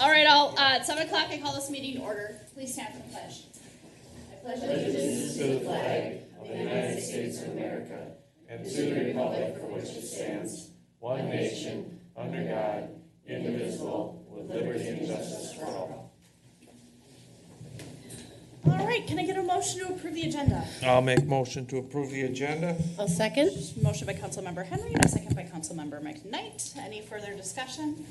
All right, at 7 o'clock, I call this meeting to order. Please stand for the pledge. I pledge allegiance to the flag of the United States of America and to the republic for which it stands, one nation, under God, indivisible, with liberty and justice for all. All right, can I get a motion to approve the agenda? I'll make motion to approve the agenda. I'll second. Motion by Councilmember Henry and a second by Councilmember McKnight. Any further discussion?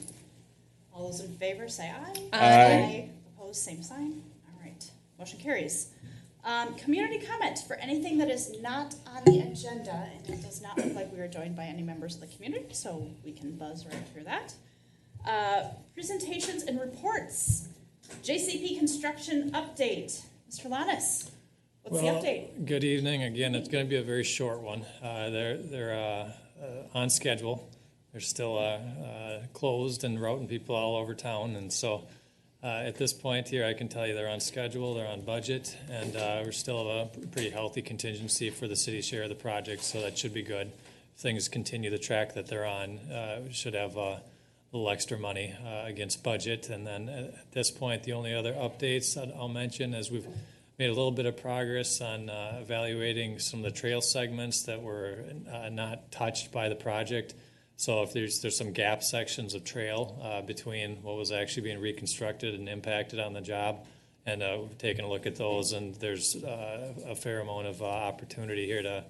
All those in favor say aye. Aye. Opposed, same sign. All right, motion carries. Community comment for anything that is not on the agenda, and it does not look like we are joined by any members of the community, so we can buzz right through that. Presentations and reports. JCP construction update. Mr. Lannis, what's the update? Good evening. Again, it's going to be a very short one. They're on schedule. They're still closed and routing people all over town, and so at this point here, I can tell you they're on schedule, they're on budget, and we're still a pretty healthy contingency for the city's share of the project, so that should be good. If things continue the track that they're on, we should have a little extra money against budget. And then at this point, the only other updates that I'll mention is we've made a little bit of progress on evaluating some of the trail segments that were not touched by the project. So if there's some gap sections of trail between what was actually being reconstructed and impacted on the job, and we've taken a look at those, and there's a fair amount of opportunity here to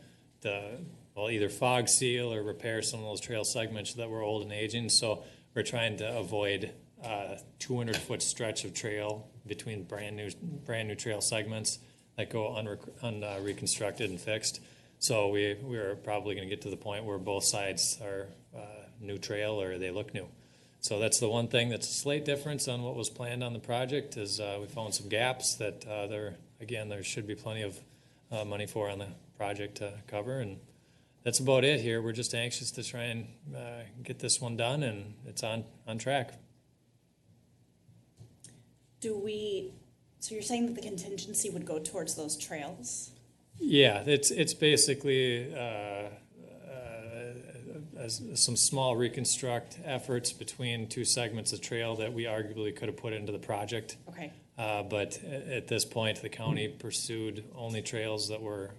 either fog seal or repair some of those trail segments that were old and aging. So we're trying to avoid 200-foot stretch of trail between brand new trail segments that go unreconstructed and fixed. So we're probably going to get to the point where both sides are new trail or they look new. So that's the one thing that's a slight difference on what was planned on the project is we found some gaps that there should be plenty of money for on the project to cover. And that's about it here. We're just anxious to try and get this one done, and it's on track. So you're saying that the contingency would go towards those trails? Yeah, it's basically some small reconstruct efforts between two segments of trail that we arguably could have put into the project. Okay. But at this point, the county pursued only trails that were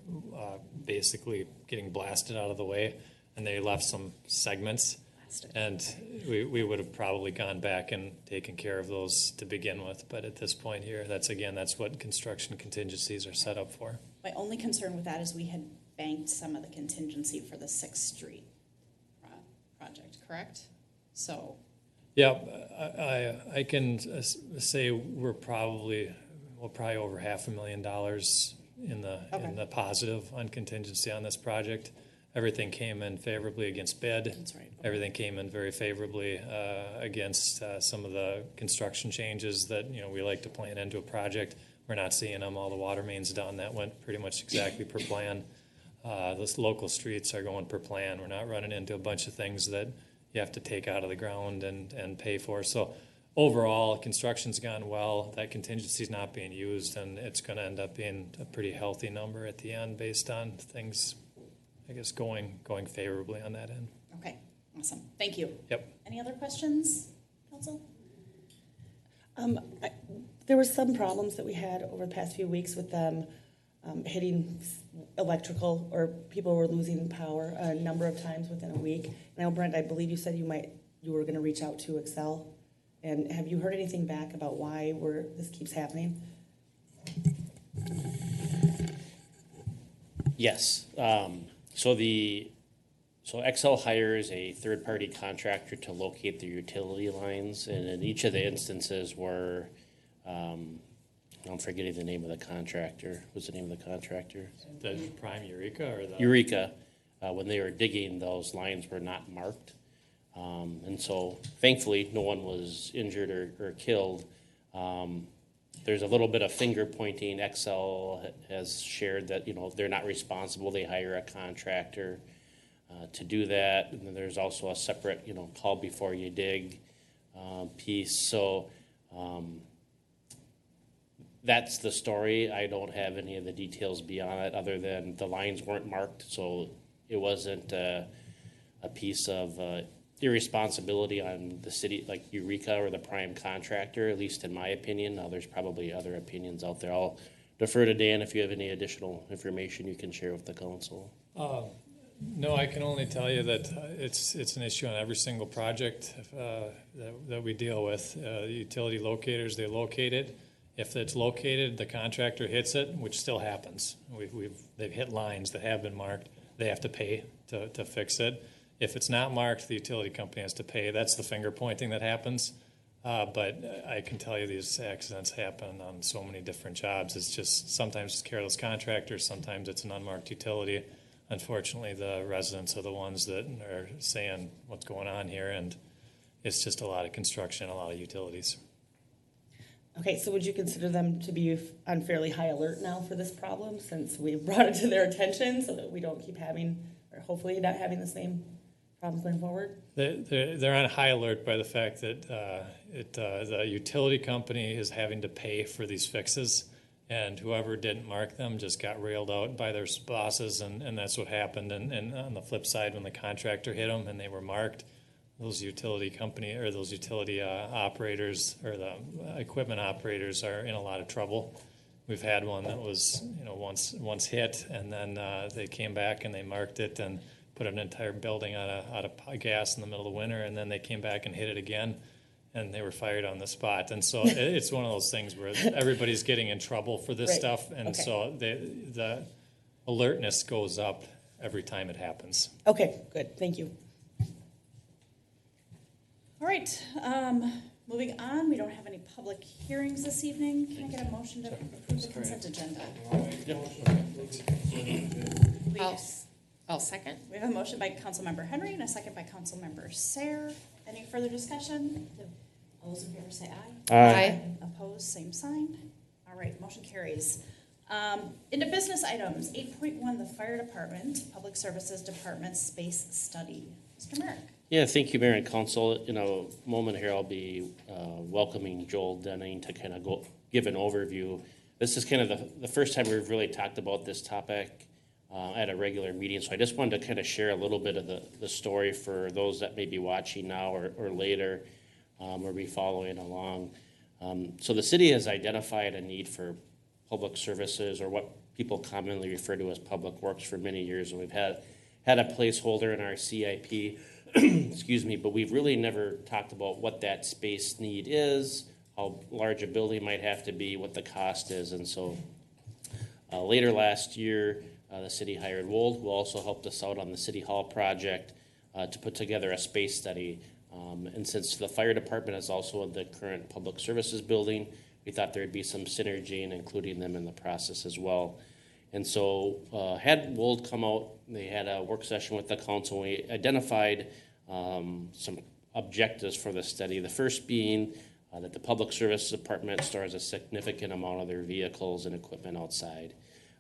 basically getting blasted out of the way, and they left some segments. And we would have probably gone back and taken care of those to begin with. But at this point here, that's what construction contingencies are set up for. My only concern with that is we had banked some of the contingency for the 6th Street project, correct? So. Yeah, I can say we're probably over $500,000 in the positive on contingency on this project. Everything came in favorably against bid. That's right. Everything came in very favorably against some of the construction changes that we like to plan into a project. We're not seeing them. All the water mains done. That went pretty much exactly per plan. Those local streets are going per plan. We're not running into a bunch of things that you have to take out of the ground and pay for. So overall, construction's gone well. That contingency's not being used, and it's going to end up being a pretty healthy number at the end based on things, I guess, going favorably on that end. Okay, awesome. Thank you. Yep. Any other questions, Council? There were some problems that we had over the past few weeks with them hitting electrical, or people were losing power a number of times within a week. And I know, Brent, I believe you said you were going to reach out to Excel. And have you heard anything back about why this keeps happening? Yes. So Excel hires a third-party contractor to locate their utility lines, and in each of the instances where I'm forgetting the name of the contractor. What's the name of the contractor? The Prime Eureka or the Eureka. When they were digging, those lines were not marked, and so thankfully no one was injured or killed. There's a little bit of finger pointing. Excel has shared that they're not responsible. They hire a contractor to do that, and then there's also a separate call before you dig piece. So that's the story. I don't have any of the details beyond it, other than the lines weren't marked, so it wasn't a piece of irresponsibility on the city, like Eureka or the prime contractor, at least in my opinion. Now, there's probably other opinions out there. I'll defer to Dan if you have any additional information you can share with the council. No, I can only tell you that it's an issue on every single project that we deal with. Utility locators, they locate it. If it's located, the contractor hits it, which still happens. They've hit lines that have been marked. They have to pay to fix it. If it's not marked, the utility company has to pay. That's the finger pointing that happens. But I can tell you these accidents happen on so many different jobs. It's just sometimes it's careless contractors, sometimes it's an unmarked utility. Unfortunately, the residents are the ones that are saying what's going on here, and it's just a lot of construction, a lot of utilities. Okay, so would you consider them to be on fairly high alert now for this problem, since we brought it to their attention, so that we don't keep having, or hopefully not having the same problems going forward? They're on high alert by the fact that the utility company is having to pay for these fixes, and whoever didn't mark them just got railed out by their bosses, and that's what happened. And on the flip side, when the contractor hit them and they were marked, those utility company or those utility operators or the equipment operators are in a lot of trouble. We've had one that was once hit, and then they came back and they marked it and put an entire building out of gas in the middle of the winter, and then they came back and hit it again, and they were fired on the spot. And so it's one of those things where everybody's getting in trouble for this Right. stuff, and Okay. so the alertness goes up every time it happens. Okay, good, thank you. All right, moving on, we don't have any public hearings this evening. Can I get a motion to approve the consent agenda? I'll second. We have a motion by Councilmember Henry and a second by Councilmember Sayer. Any further discussion? All those in favor say aye. Aye. Opposed, same sign. All right, motion carries. Into business items, 8.1, the Fire Department, Public Services Department Space Study. Mr. Merrick. Yeah, thank you, Mayor and Council. In a moment here, I'll be welcoming Joel Denning to kind of give an overview. This is kind of the first time we've really talked about this topic at a regular meeting, so I just wanted to kind of share a little bit of the story for those that may be watching now or later or be following along. So the city has identified a need for public services, or what people commonly refer to as public works, for many years, and we've had a placeholder in our CIP. Excuse me, but we've really never talked about what that space need is, how large a building might have to be, what the cost is. And so later last year, the city hired Wold, who also helped us out on the City Hall project to put together a space study. And since the fire department is also in the current public services building, we thought there'd be some synergy in including them in the process as well. And so had Wold come out, they had a work session with the council. We identified some objectives for the study. The first being that the Public Services Department stores a significant amount of their vehicles and equipment outside,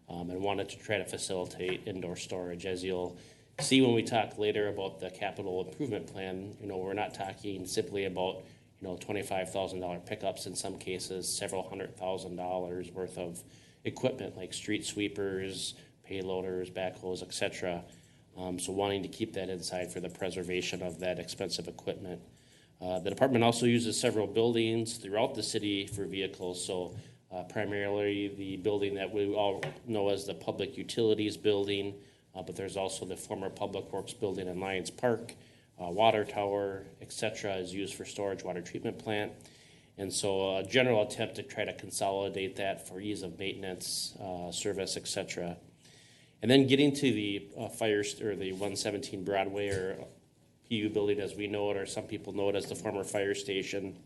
and wanted to try to facilitate indoor storage. As you'll see when we talk later about the capital improvement plan, we're not talking simply about $25,000 pickups. In some cases, several $100,000 worth of equipment like street sweepers, payloaders, backhoes, etc. So wanting to keep that inside for the preservation of that expensive equipment. The department also uses several buildings throughout the city for vehicles. So primarily the building that we all know as the Public Utilities Building, but there's also the former Public Works Building in Lions Park, water tower, etc. is used for storage, water treatment plant. And so a general attempt to try to consolidate that for ease of maintenance, service, etc. And then getting to the the 117 Broadway, or PU building as we know it, or some people know it as the former fire station.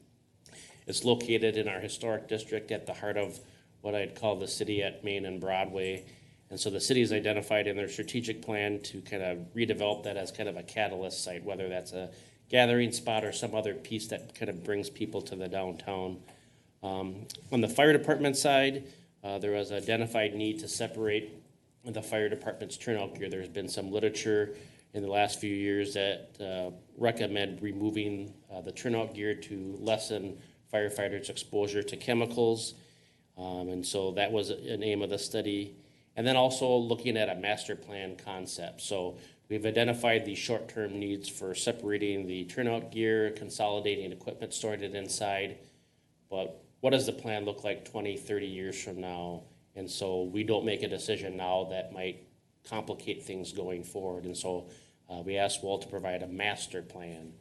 It's located in our historic district at the heart of what I'd call the city at Main and Broadway. And so the city's identified in their strategic plan to kind of redevelop that as kind of a catalyst site, whether that's a gathering spot or some other piece that kind of brings people to the downtown. On the fire department side, there was an identified need to separate the fire department's turnout gear. There's been some literature in the last few years that recommend removing the turnout gear to lessen firefighters' exposure to chemicals. And so that was an aim of the study. And then also looking at a master plan concept. So We've identified the short-term needs for separating the turnout gear, consolidating equipment stored inside. But what does the plan look like 20, 30 years from now? And so we don't make a decision now that might complicate things going forward. And so we asked Will to provide a master plan.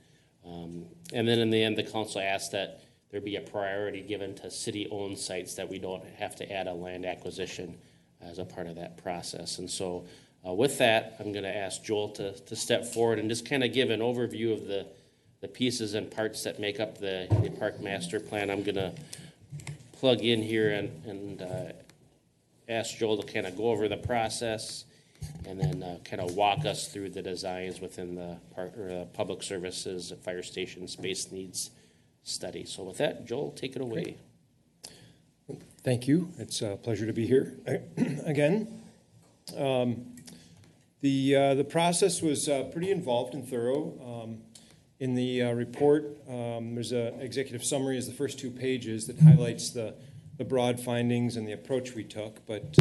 And then in the end, the council asked that there be a priority given to city-owned sites, that we don't have to add a land acquisition as a part of that process. And so with that, I'm going to ask Joel to step forward and just kind of give an overview of the pieces and parts that make up the park master plan. I'm going to plug in here and ask Joel to kind of go over the process and then kind of walk us through the designs within the park, or public services, fire station space needs study. So with that, Joel, take it away. Thank you. It's a pleasure to be here again. The process was pretty involved and thorough. In the report, there's an executive summary as the first 2 pages that highlights the broad findings and the approach we took. But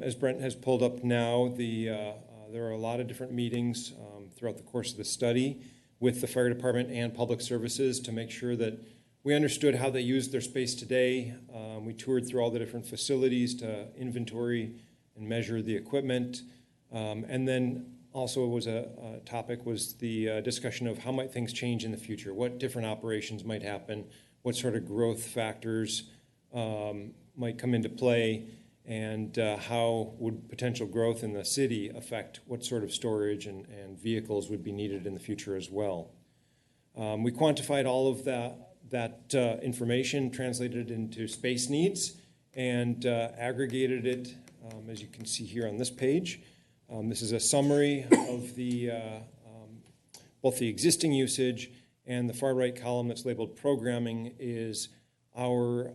as Brent has pulled up now, there are a lot of different meetings throughout the course of the study with the fire department and public services to make sure that we understood how they used their space today. We toured through all the different facilities to inventory and measure the equipment. And then also was a topic was the discussion of how might things change in the future, what different operations might happen, what sort of growth factors might come into play, and how would potential growth in the city affect what sort of storage and vehicles would be needed in the future as well. We quantified all of that information, translated it into space needs, and aggregated it, as you can see here on this page. This is a summary of both the existing usage, and the far right column that's labeled programming is our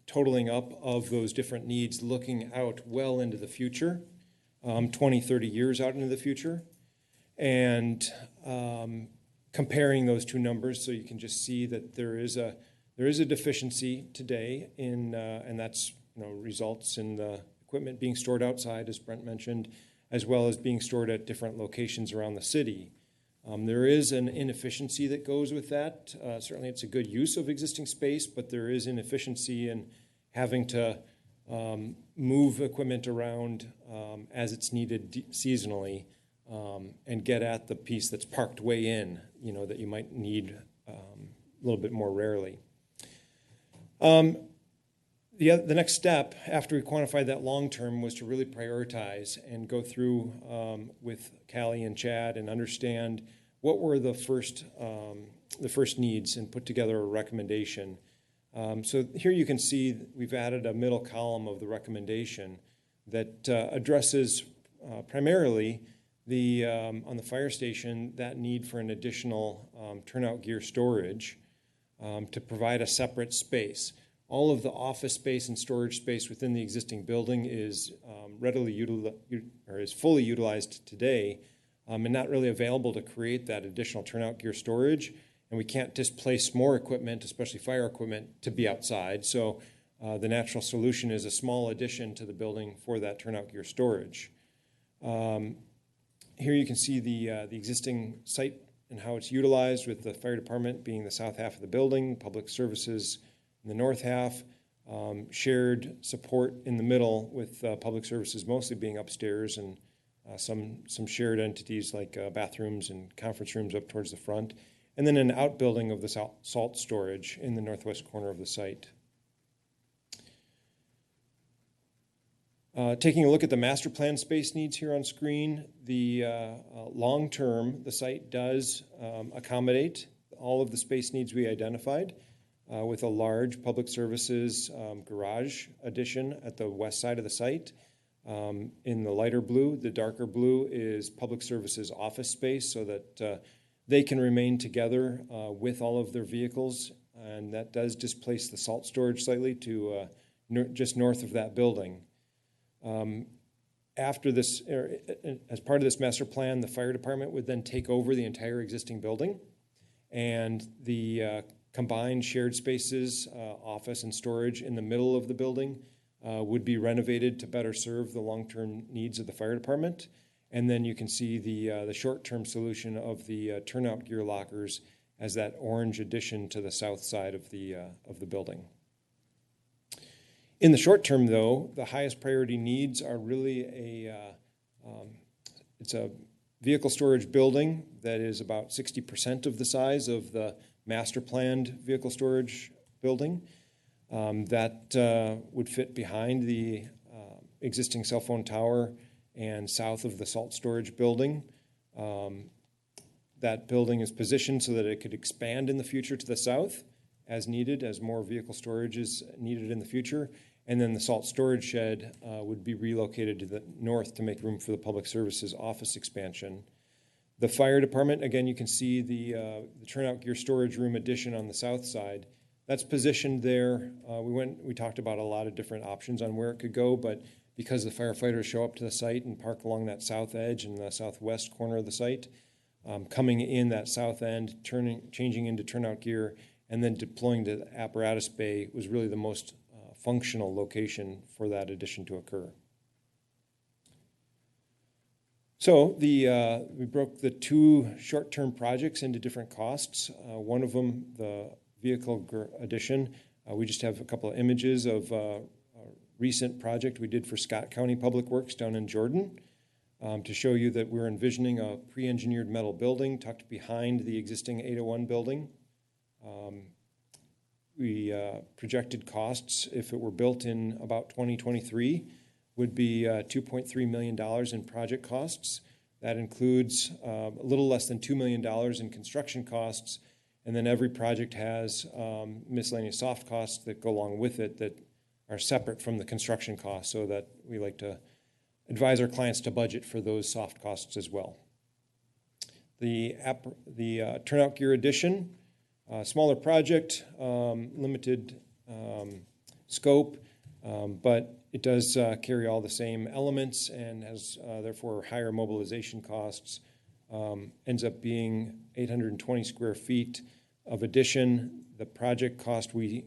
totaling up of those different needs, looking out well into the future, 20, 30 years out into the future, and comparing those 2 numbers, so you can just see that there is a deficiency today and that's results in the equipment being stored outside, as Brent mentioned, as well as being stored at different locations around the city. There is an inefficiency that goes with that. Certainly it's a good use of existing space, but there is inefficiency in having to move equipment around as it's needed seasonally and get at the piece that's parked way in, that you might need a little bit more rarely. The next step after we quantified that long term was to really prioritize and go through with Callie and Chad and understand what were the first needs and put together a recommendation. So here you can see we've added a middle column of the recommendation that addresses primarily on the fire station, that need for an additional turnout gear storage to provide a separate space. All of the office space and storage space within the existing building is is fully utilized today, and not really available to create that additional turnout gear storage. And we can't displace more equipment, especially fire equipment, to be outside. So the natural solution is a small addition to the building for that turnout gear storage. Here you can see the existing site and how it's utilized, with the fire department being the south half of the building, public services in the north half, shared support in the middle, with public services mostly being upstairs, and some shared entities like bathrooms and conference rooms up towards the front, and then an outbuilding of the salt storage in the northwest corner of the site. Taking a look at the master plan space needs here on screen, the long term, the site does accommodate all of the space needs we identified, with a large public services garage addition at the west side of the site. In the lighter blue, the darker blue is public services office space, so that they can remain together with all of their vehicles, and that does displace the salt storage slightly to just north of that building. After this, as part of this master plan, the fire department would then take over the entire existing building, and the combined shared spaces, office and storage in the middle of the building would be renovated to better serve the long-term needs of the fire department. And then you can see the short-term solution of the turnout gear lockers as that orange addition to the south side of the building. In the short term, though, the highest priority needs are really it's a vehicle storage building that is about 60% of the size of the master planned vehicle storage building. That would fit behind the existing cell phone tower and south of the salt storage building. That building is positioned so that it could expand in the future to the south as needed, as more vehicle storage is needed in the future. And then the salt storage shed would be relocated to the north to make room for the public services office expansion. The fire department, again, you can see the turnout gear storage room addition on the south side. That's positioned there. We talked about a lot of different options on where it could go, but because the firefighters show up to the site and park along that south edge and the southwest corner of the site, coming in that south end, changing into turnout gear, and then deploying to the apparatus bay was really the most functional location for that addition to occur. So we broke the two short-term projects into different costs. One of them, the vehicle addition, we just have a couple of images of a recent project we did for Scott County Public Works down in Jordan to show you that we're envisioning a pre-engineered metal building tucked behind the existing 801 building. We projected costs, if it were built in about 2023, would be $2.3 million in project costs. That includes a little less than $2 million in construction costs, and then every project has miscellaneous soft costs that go along with it that are separate from the construction costs, so that we like to advise our clients to budget for those soft costs as well. The turnout gear addition, smaller project, limited scope, but it does carry all the same elements and has therefore higher mobilization costs. Ends up being 820 square feet of addition. The project cost we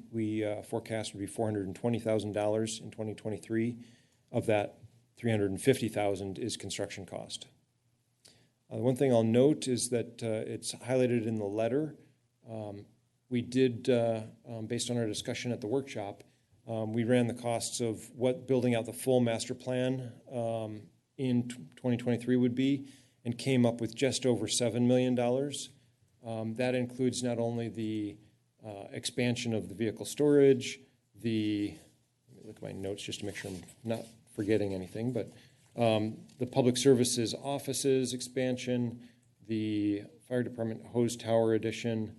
forecast would be $420,000 in 2023. Of that, $350,000 is construction cost. One thing I'll note is that it's highlighted in the letter. We did, based on our discussion at the workshop, we ran the costs of what building out the full master plan in 2023 would be and came up with just over $7 million. That includes not only the expansion of the vehicle storage, let me look at my notes just to make sure I'm not forgetting anything, but the public services offices expansion, the fire department hose tower addition,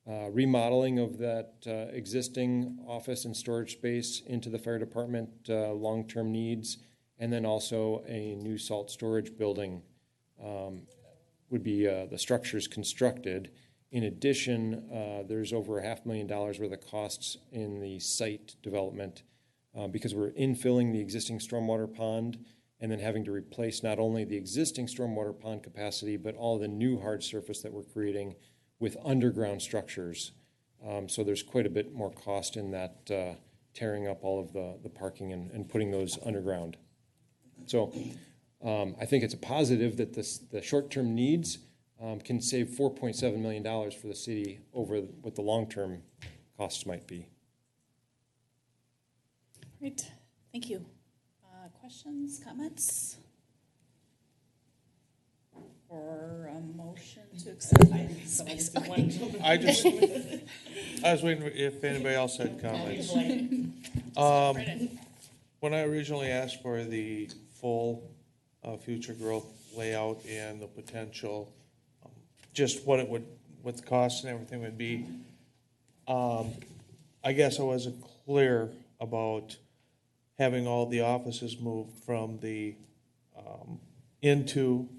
remodeling of that existing office and storage space into the fire department long-term needs, and then also a new salt storage building would be the structures constructed. In addition, there's over $500,000 worth of costs in the site development because we're infilling the existing stormwater pond and then having to replace not only the existing stormwater pond capacity, but all the new hard surface that we're creating with underground structures. So there's quite a bit more cost in that tearing up all of the parking and putting those underground. So I think it's a positive that the short-term needs can save $4.7 million for the city over what the long-term costs might be. Great, thank you. Questions, comments? Or a motion to accept? I was waiting if anybody else had comments. When I originally asked for the full future growth layout and the potential, just what the costs and everything would be, I guess I wasn't clear about having all the offices moved from the into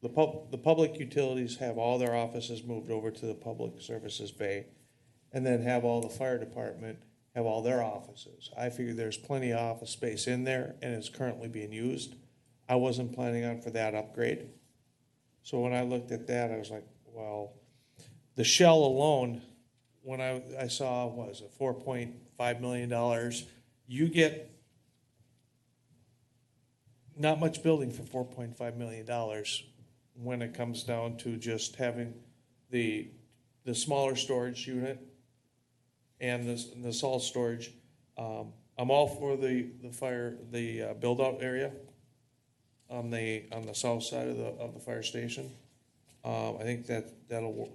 the public utilities, have all their offices moved over to the public services bay, and then have all the fire department have all their offices. I figure there's plenty of office space in there and it's currently being used. I wasn't planning on for that upgrade. So when I looked at that, I was like, well, the shell alone, when I saw, what was it, $4.5 million, you get not much building for $4.5 million when it comes down to just having the smaller storage unit and the salt storage. I'm all for the build out area on the south side of the fire station. I think that'll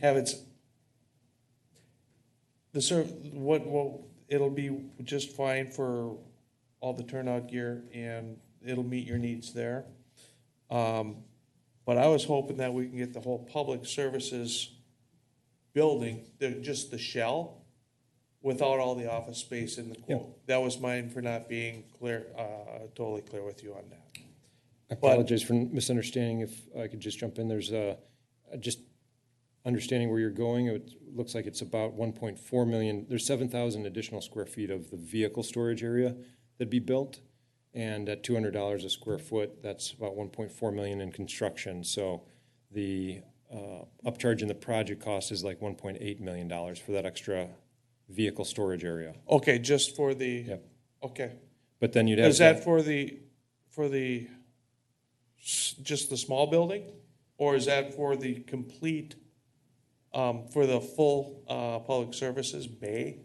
have it'll be just fine for all the turnout gear, and it'll meet your needs there. But I was hoping that we can get the whole public services building, just the shell, without all the office space in the quote. Yep. That was mine for not being clear, totally clear with you on that. I apologize for misunderstanding. If I could just jump in, there's just understanding where you're going. It looks like it's about 1.4 million. There's 7,000 additional square feet of the vehicle storage area that'd be built, and at $200 a square foot, that's about 1.4 million in construction. So the upcharge in the project cost is like $1.8 million for that extra vehicle storage area. Okay, just for the, Yep. okay. But then you'd have Is that for just the small building? Or is that for the complete, for the full public services bay?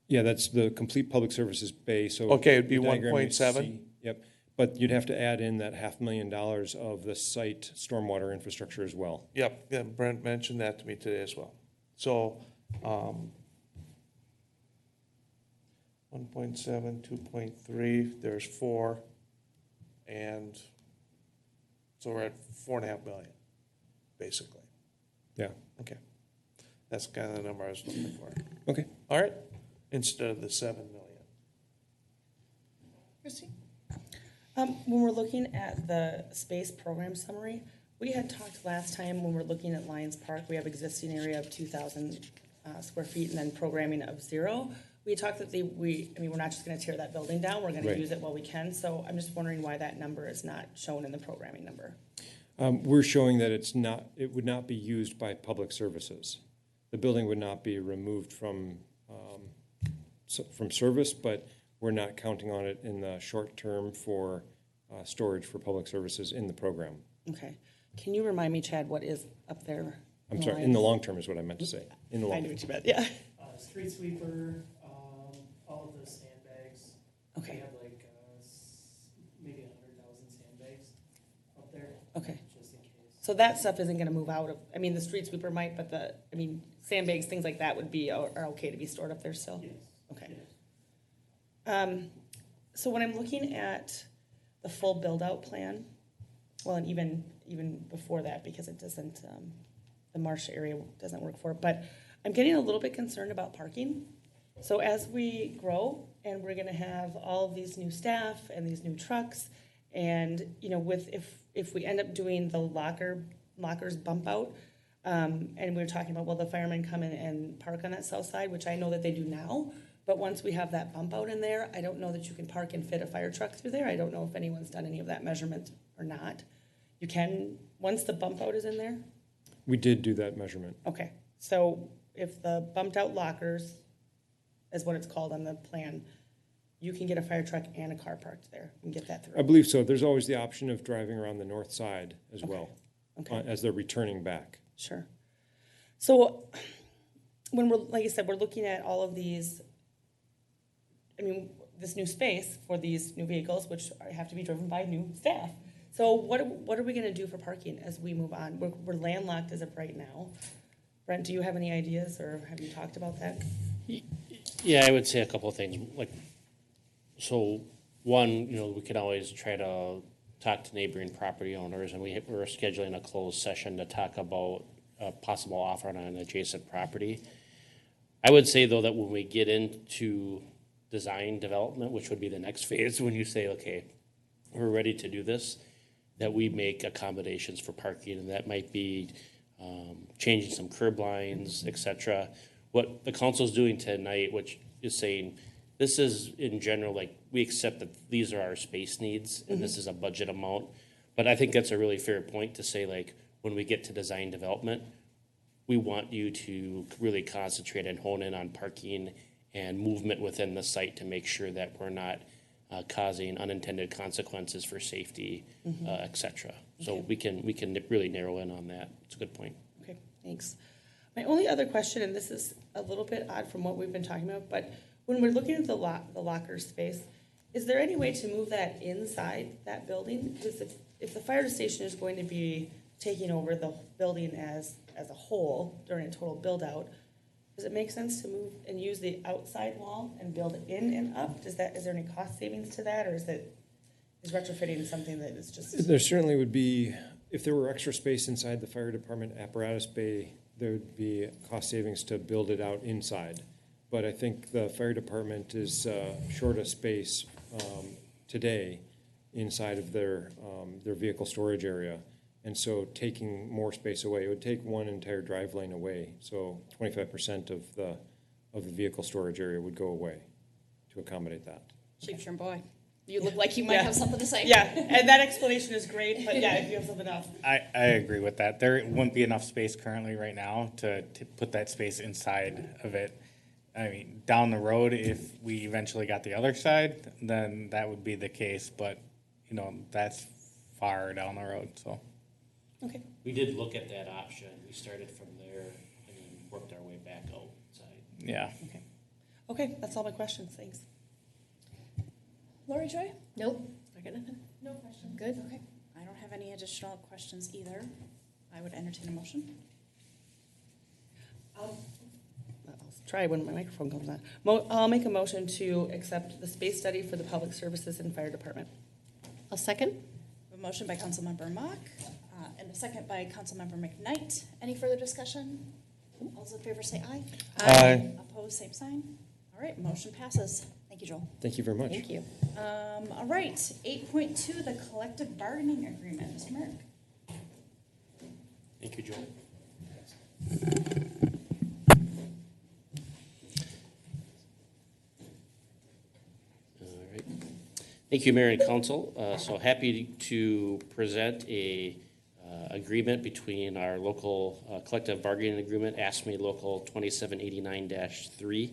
Yeah, that's the complete public services bay. So Okay, it'd be the diagram you'd 1.7? see- Yep, but you'd have to add in that $500,000 of the site stormwater infrastructure as well. Yep, yeah, Brent mentioned that to me today as well. So, 1.7, 2.3, there's 4, and so we're at 4.5 million, basically. Yeah, Okay. That's kind of the number I was looking for. okay. All right, instead of the 7 million. Christie? When we're looking at the space program summary, we had talked last time when we're looking at Lions Park, we have existing area of 2,000 square feet and then programming of 0. We talked that we're not just gonna tear that building down, we're gonna Right. use it while we can, so I'm just wondering why that number is not shown in the programming number. We're showing that it would not be used by public services. The building would not be removed from service, but we're not counting on it in the short term for storage for public services in the program. Okay, can you remind me, Chad, what is up there? I'm sorry, in the long term is what I meant to say, in the I long knew term. what you meant, yeah. Street sweeper, all of the sandbags. We Okay, have like maybe 100,000 sandbags up there, okay. just in case. So that stuff isn't gonna move out of, the street sweeper might, but sandbags, things like that are okay to be stored up there still? Yes. Okay. Yes. So when I'm looking at the full build-out plan, well, and even before that, because it doesn't, the marsh area doesn't work for it, but I'm getting a little bit concerned about parking. So as we grow, and we're gonna have all of these new staff and these new trucks, and, if we end up doing the lockers bump out, and we're talking about, the firemen come in and park on that south side, which I know that they do now, but once we have that bump out in there, I don't know that you can park and fit a fire truck through there. I don't know if anyone's done any of that measurement or not. You can, once the bump out is in there? We did do that measurement. Okay, so if the bumped out lockers is what it's called on the plan, you can get a fire truck and a car parked there and get that through? I believe so. There's always the option of driving around the north side as well, Okay. as they're returning back. Sure. So when like I said, we're looking at all of these, this new space for these new vehicles, which have to be driven by new staff. So what are we gonna do for parking as we move on? We're landlocked as of right now. Brent, do you have any ideas, or have you talked about that? Yeah, I would say a couple of things. So one, we could always try to talk to neighboring property owners, and we're scheduling a closed session to talk about a possible offer on an adjacent property. I would say, though, that when we get into design development, which would be the next phase, when you say, okay, we're ready to do this, that we make accommodations for parking, and that might be changing some curb lines, et cetera. What the council's doing tonight, which is saying, this is in general, we accept that these are our space needs, and this is a budget amount. But I think that's a really fair point to say, when we get to design development, we want you to really concentrate and hone in on parking and movement within the site to make sure that we're not causing unintended consequences for safety, et cetera. So we can really narrow in on that. It's a good point. Okay, thanks. My only other question, and this is a little bit odd from what we've been talking about, but when we're looking at the locker space, is there any way to move that inside that building? Because if the fire station is going to be taking over the building as a whole during a total build-out, does it make sense to move and use the outside wall and build in and up? Is there any cost savings to that, or is retrofitting something that is just? There certainly would be, if there were extra space inside the fire department apparatus bay, there would be cost savings to build it out inside. But I think the fire department is short of space today inside of their vehicle storage area. And so taking more space away, it would take one entire drive lane away. So 25% of the vehicle storage area would go away to accommodate that. Chief Trimboy, you look like you might have something to say. Yeah, and that explanation is great, but yeah, if you have something else. I agree with that. There wouldn't be enough space currently right now to put that space inside of it. I mean, down the road, if we eventually got the other side, then that would be the case. But, that's far down the road, so. Okay. We did look at that option. We started from there and then worked our way back outside. Yeah. Okay, that's all my questions. Thanks. Lori Joy? Nope, I got nothing. No question. Good. Okay. I don't have any additional questions either. I would entertain a motion. I'll try when my microphone comes on. I'll make a motion to accept the space study for the public services and fire department. I'll second. A motion by Councilmember Mock and a second by Councilmember McKnight. Any further discussion? All those in favor say aye. Aye. Opposed, same sign. All right, motion passes. Thank you, Joel. Thank you very much. Thank you. All right, 8.2, the collective bargaining agreement. Mr. Merrick. Thank you, Joel. All right. Thank you, Mayor and Council. So happy to present a agreement between our local collective bargaining agreement, ASME Local 2789-3.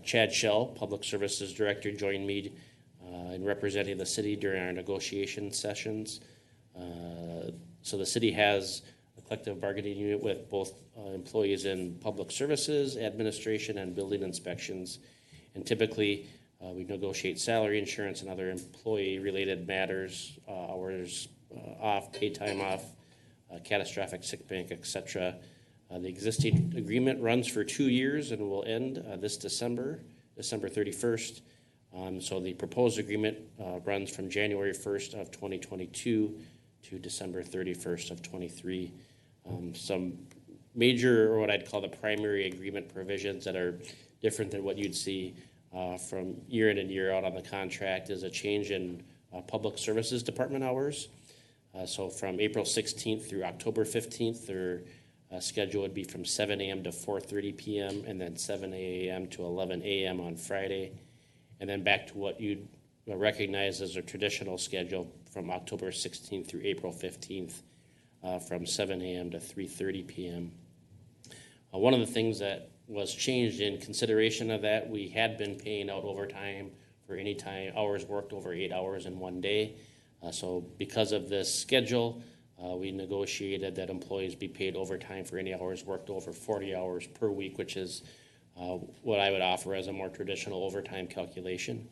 Chad Shell, Public Services Director, joined me in representing the city during our negotiation sessions. So the city has a collective bargaining unit with both employees in public services, administration, and building inspections. And typically, we negotiate salary, insurance, and other employee-related matters, hours off, paid time off, catastrophic sick bank, etc. The existing agreement runs for 2 years and will end this December 31st. So the proposed agreement runs from January 1st of 2022 to December 31st of 23. Some major, or what I'd call the primary agreement provisions that are different than what you'd see from year in and year out on the contract is a change in public services department hours. So from April 16th through October 15th, their schedule would be from 7 a.m. to 4:30 p.m. and then 7 a.m. to 11 a.m. on Friday. And then back to what you'd recognize as a traditional schedule from October 16th through April 15th from 7 a.m. to 3:30 p.m. One of the things that was changed in consideration of that, we had been paying out overtime for any time hours worked over 8 hours in one day. So because of this schedule, we negotiated that employees be paid overtime for any hours worked over 40 hours per week, which is what I would offer as a more traditional overtime calculation.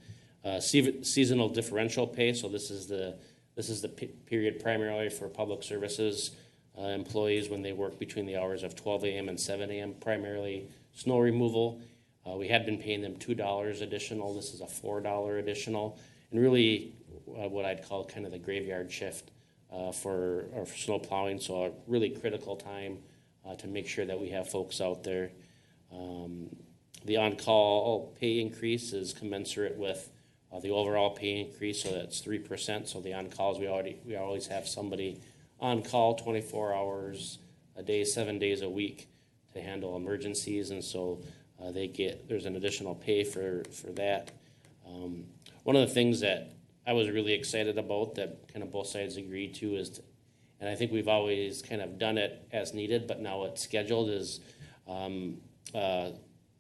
Seasonal differential pay, so this is the period primarily for public services employees when they work between the hours of 12 a.m. and 7 a.m., primarily snow removal. We had been paying them $2 additional. This is a $4 additional. And really what I'd call kind of the graveyard shift for snow plowing, so a really critical time to make sure that we have folks out there. The on-call pay increase is commensurate with the overall pay increase, so that's 3%. So the on-calls, we always have somebody on call 24 hours a day, 7 days a week to handle emergencies, and so there's an additional pay for that. One of the things that I was really excited about that kind of both sides agreed to is, and I think we've always kind of done it as needed, but now it's scheduled, is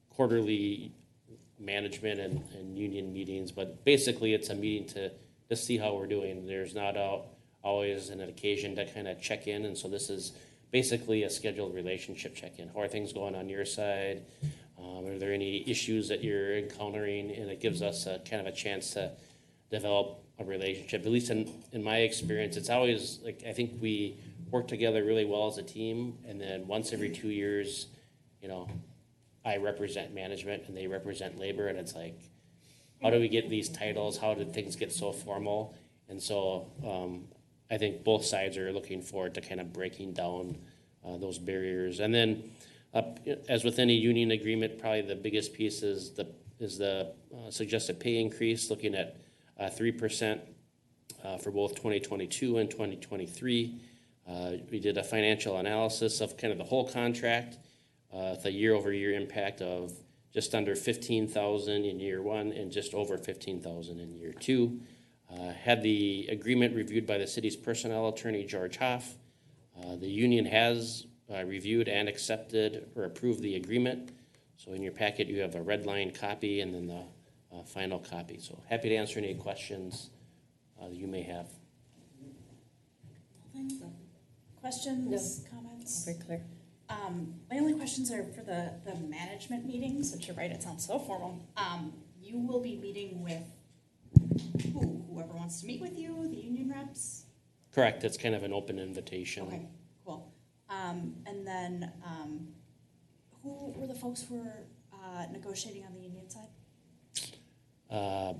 quarterly management and union meetings, but basically it's a meeting to see how we're doing. There's not always an occasion to kind of check in, and so this is basically a scheduled relationship check-in. How are things going on your side? Are there any issues that you're encountering? And it gives us a kind of a chance to develop a relationship. At least in my experience, it's always like, I think we work together really well as a team, and then once every 2 years, you know, I represent management and they represent labor, and it's like, how do we get these titles? How did things get so formal? And so I think both sides are looking forward to kind of breaking down those barriers. And then, as with any union agreement, probably the biggest piece is the suggested pay increase, looking at 3% for both 2022 and 2023. We did a financial analysis of kind of the whole contract, with a year-over-year impact of just under $15,000 in year one and just over $15,000 in year two. Had the agreement reviewed by the city's personnel attorney, George Hoff. The union has reviewed and accepted or approved the agreement. So in your packet, you have a red line copy and then the final copy. So happy to answer any questions that you may have. Questions, comments? Very clear. My only questions are for the management meetings, which you're right, it sounds so formal. You will be meeting with whoever wants to meet with you, the union reps? Correct. It's kind of an open invitation. Okay, cool. And then who were the folks who were negotiating on the union side?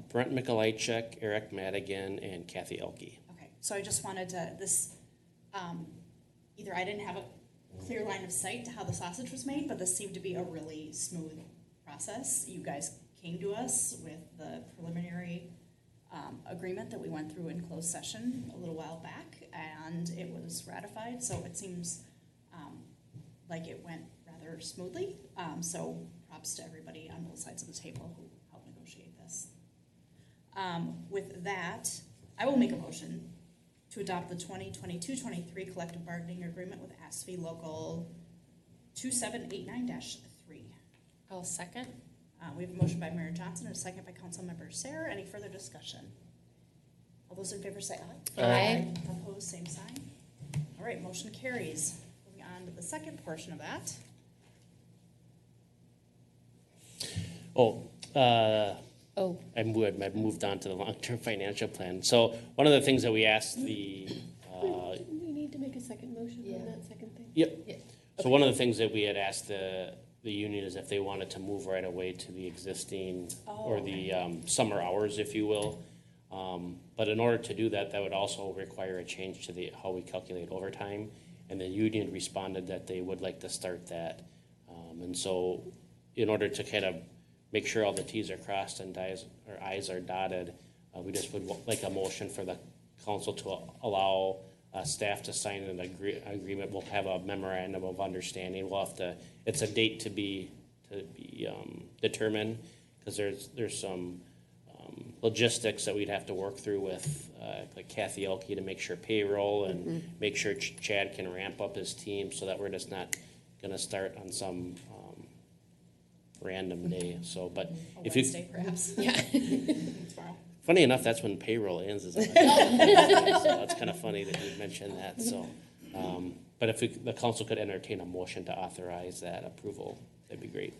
Brent Mikolajczyk, Eric Madigan, and Kathy Elke. Okay, so I just wanted to, either I didn't have a clear line of sight to how the sausage was made, but this seemed to be a really smooth process. You guys came to us with the preliminary agreement that we went through in closed session a little while back, and it was ratified, so it seems like it went rather smoothly. So props to everybody on both sides of the table who helped negotiate this. With that, I will make a motion to adopt the 2022-23 collective bargaining agreement with ASFE Local 2789-3. I'll second. We have a motion by Mayor Johnson and a second by Councilmember Sarah. Any further discussion? All those in favor say aye. Aye. Opposed, same sign. All right, motion carries. Moving on to the second portion of that. I moved on to the long-term financial plan. So one of the things that we asked the We need to make a second motion on that second thing. Yep. Yeah. So one of the things that we had asked the union is if they wanted to move right away to the existing or the summer hours, if you will. But in order to do that, that would also require a change to how we calculate overtime. And the union responded that they would like to start that. And so in order to kind of make sure all the T's are crossed and I's are dotted, we just would like a motion for the council to allow staff to sign an agreement. We'll have a memorandum of understanding. We'll have to, it's a date to be determined, because there's some logistics that we'd have to work through with like Kathy Elke to make sure payroll and make sure Chad can ramp up his team, so that we're just not going to start on some random day. So, but if Wednesday, perhaps. Yeah. Tomorrow. funny enough, that's when payroll ends. Is so that's kind of funny that you mentioned that. So, but if the council could entertain a motion to authorize that approval, that'd be great.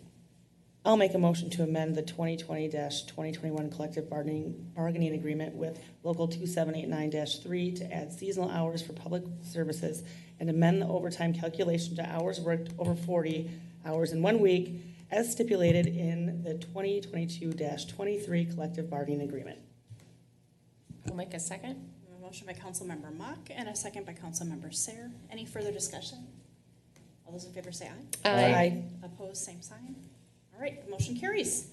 I'll make a motion to amend the 2020-2021 collective bargaining agreement with Local 2789-3 to add seasonal hours for public services and amend the overtime calculation to hours worked over 40 hours in 1 week as stipulated in the 2022-23 collective bargaining agreement. I'll make a second. We have a motion by Councilmember Mock and a second by Councilmember Sayre. Any further discussion? All those in favor say aye. Aye. Opposed, same sign. All right, the motion carries.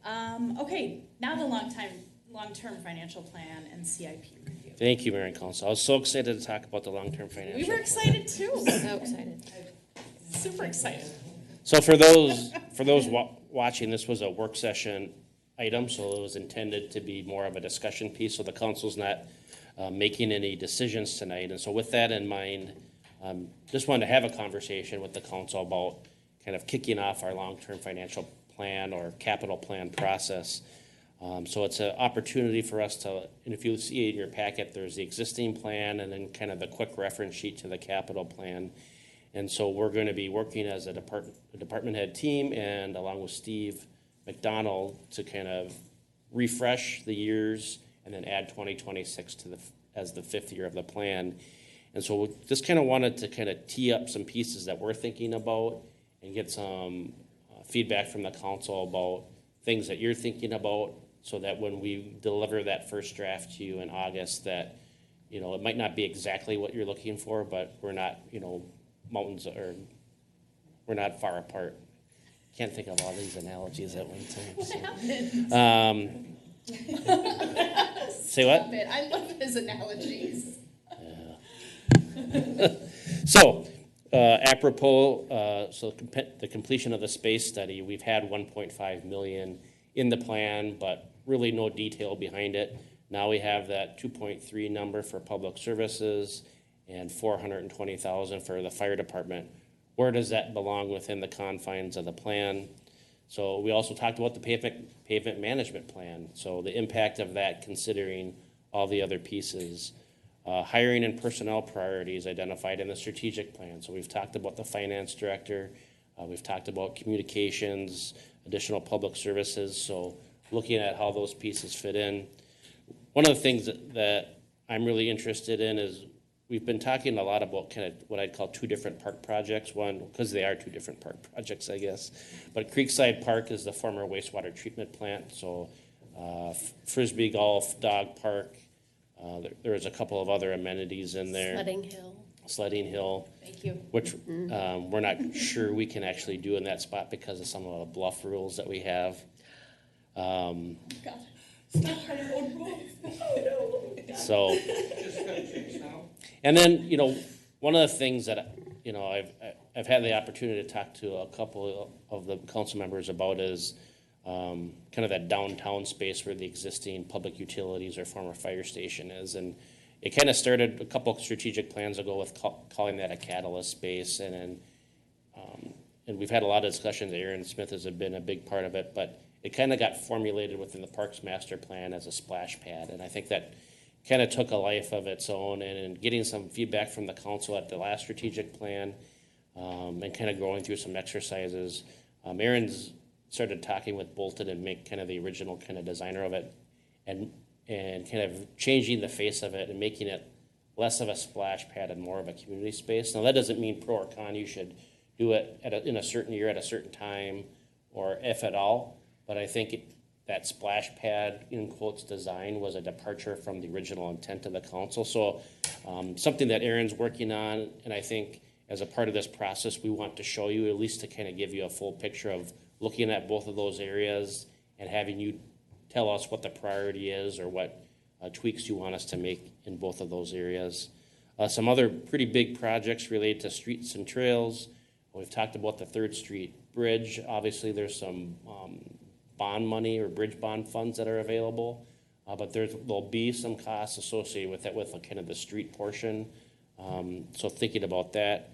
Okay, now the long-term financial plan and CIP review. Thank you, Mayor and Council. I was so excited to talk about the long-term financial We were plan. excited too. So excited. Super excited. So for those watching, this was a work session item, so it was intended to be more of a discussion piece. So the council's not making any decisions tonight. And so with that in mind, just wanted to have a conversation with the council about kind of kicking off our long-term financial plan or capital plan process. So it's an opportunity for us to, and if you see in your packet, there's the existing plan and then kind of the quick reference sheet to the capital plan. And so we're going to be working as a department head team and along with Steve McDonald to kind of refresh the years and then add 2026 to as the fifth year of the plan. And so we just kind of wanted to kind of tee up some pieces that we're thinking about and get some feedback from the council about things that you're thinking about, so that when we deliver that first draft to you in August, that, you know, it might not be exactly what you're looking for, but we're not, you know, mountains, or we're not far apart. Can't think of all these analogies at one time. Say what? Stop it. I love his analogies. So, apropos, the completion of the space study, we've had 1.5 million in the plan, but really no detail behind it. Now we have that 2.3 number for public services and 420,000 for the fire department. Where does that belong within the confines of the plan? So we also talked about the pavement management plan. So the impact of that, considering all the other pieces. Hiring and personnel priorities identified in the strategic plan. So we've talked about the finance director. We've talked about communications, additional public services. So looking at how those pieces fit in. One of the things that I'm really interested in is we've been talking a lot about kind of what I'd call two different park projects. One, because they are two different park projects, I guess. But Creekside Park is the former wastewater treatment plant. So Frisbee Golf, Dog Park. There's a couple of other amenities in there. Sledding Hill. Thank you. Which we're not sure we can actually do in that spot because of some of the bluff rules that we have. So, and then, you know, one of the things that, you know, I've had the opportunity to talk to a couple of the council members about is kind of that downtown space where the existing public utilities or former fire station is. And it kind of started a couple of strategic plans ago with calling that a catalyst space. And we've had a lot of discussions. Aaron Smith has been a big part of it, but it kind of got formulated within the Parks Master Plan as a splash pad. And I think that kind of took a life of its own, and getting some feedback from the council at the last strategic plan, and kind of going through some exercises. Aaron's started talking with Bolton and make kind of the original kind of designer of it, and kind of changing the face of it and making it less of a splash pad and more of a community space. Now that doesn't mean pro or con you should do it in a certain year at a certain time, or if at all, but I think that splash pad, in quotes, design was a departure from the original intent of the council. So something that Aaron's working on, and I think as a part of this process, we want to show you, at least to kind of give you a full picture of looking at both of those areas and having you tell us what the priority is or what tweaks you want us to make in both of those areas. Some other pretty big projects related to streets and trails. We've talked about the 3rd Street Bridge. Obviously, there's some bond money or bridge bond funds that are available, but there'll be some costs associated with that, with kind of the street portion. So thinking about that,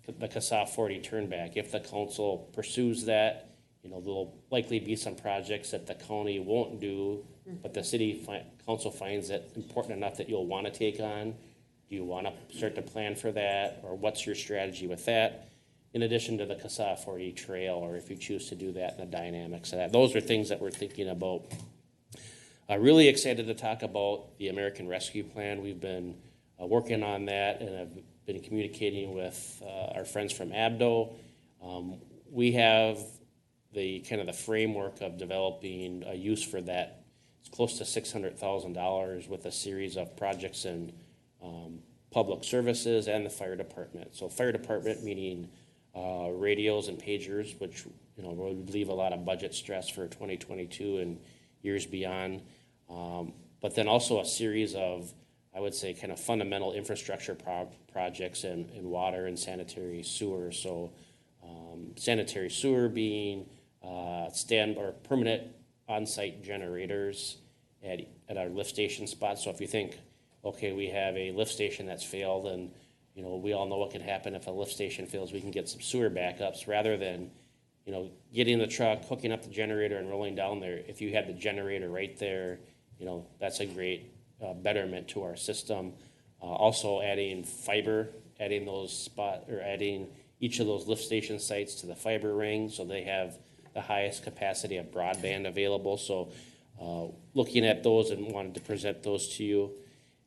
the CASA 40 turnback, if the council pursues that, you know, there'll likely be some projects that the county won't do, but the city council finds it important enough that you'll want to take on. Do you want to start to plan for that, or what's your strategy with that? In addition to the CASA 40 trail, or if you choose to do that and the dynamics of that. Those are things that we're thinking about. Really excited to talk about the American Rescue Plan. We've been working on that, and I've been communicating with our friends from ABDO. We have the kind of the framework of developing a use for that. It's close to $600,000 with a series of projects in public services and the fire department. So fire department meaning radios and pagers, which, you know, would leave a lot of budget stress for 2022 and years beyond. But then also a series of, I would say, kind of fundamental infrastructure projects in water and sanitary sewer. So sanitary sewer being permanent on-site generators at our lift station spots. So if you think, okay, we have a lift station that's failed, and you know, we all know what can happen if a lift station fails. We can get some sewer backups rather than getting the truck, hooking up the generator and rolling down there. If you had the generator right there, that's a great betterment to our system. Also adding fiber, adding each of those lift station sites to the fiber ring so they have the highest capacity of broadband available. So looking at those and wanted to present those to you.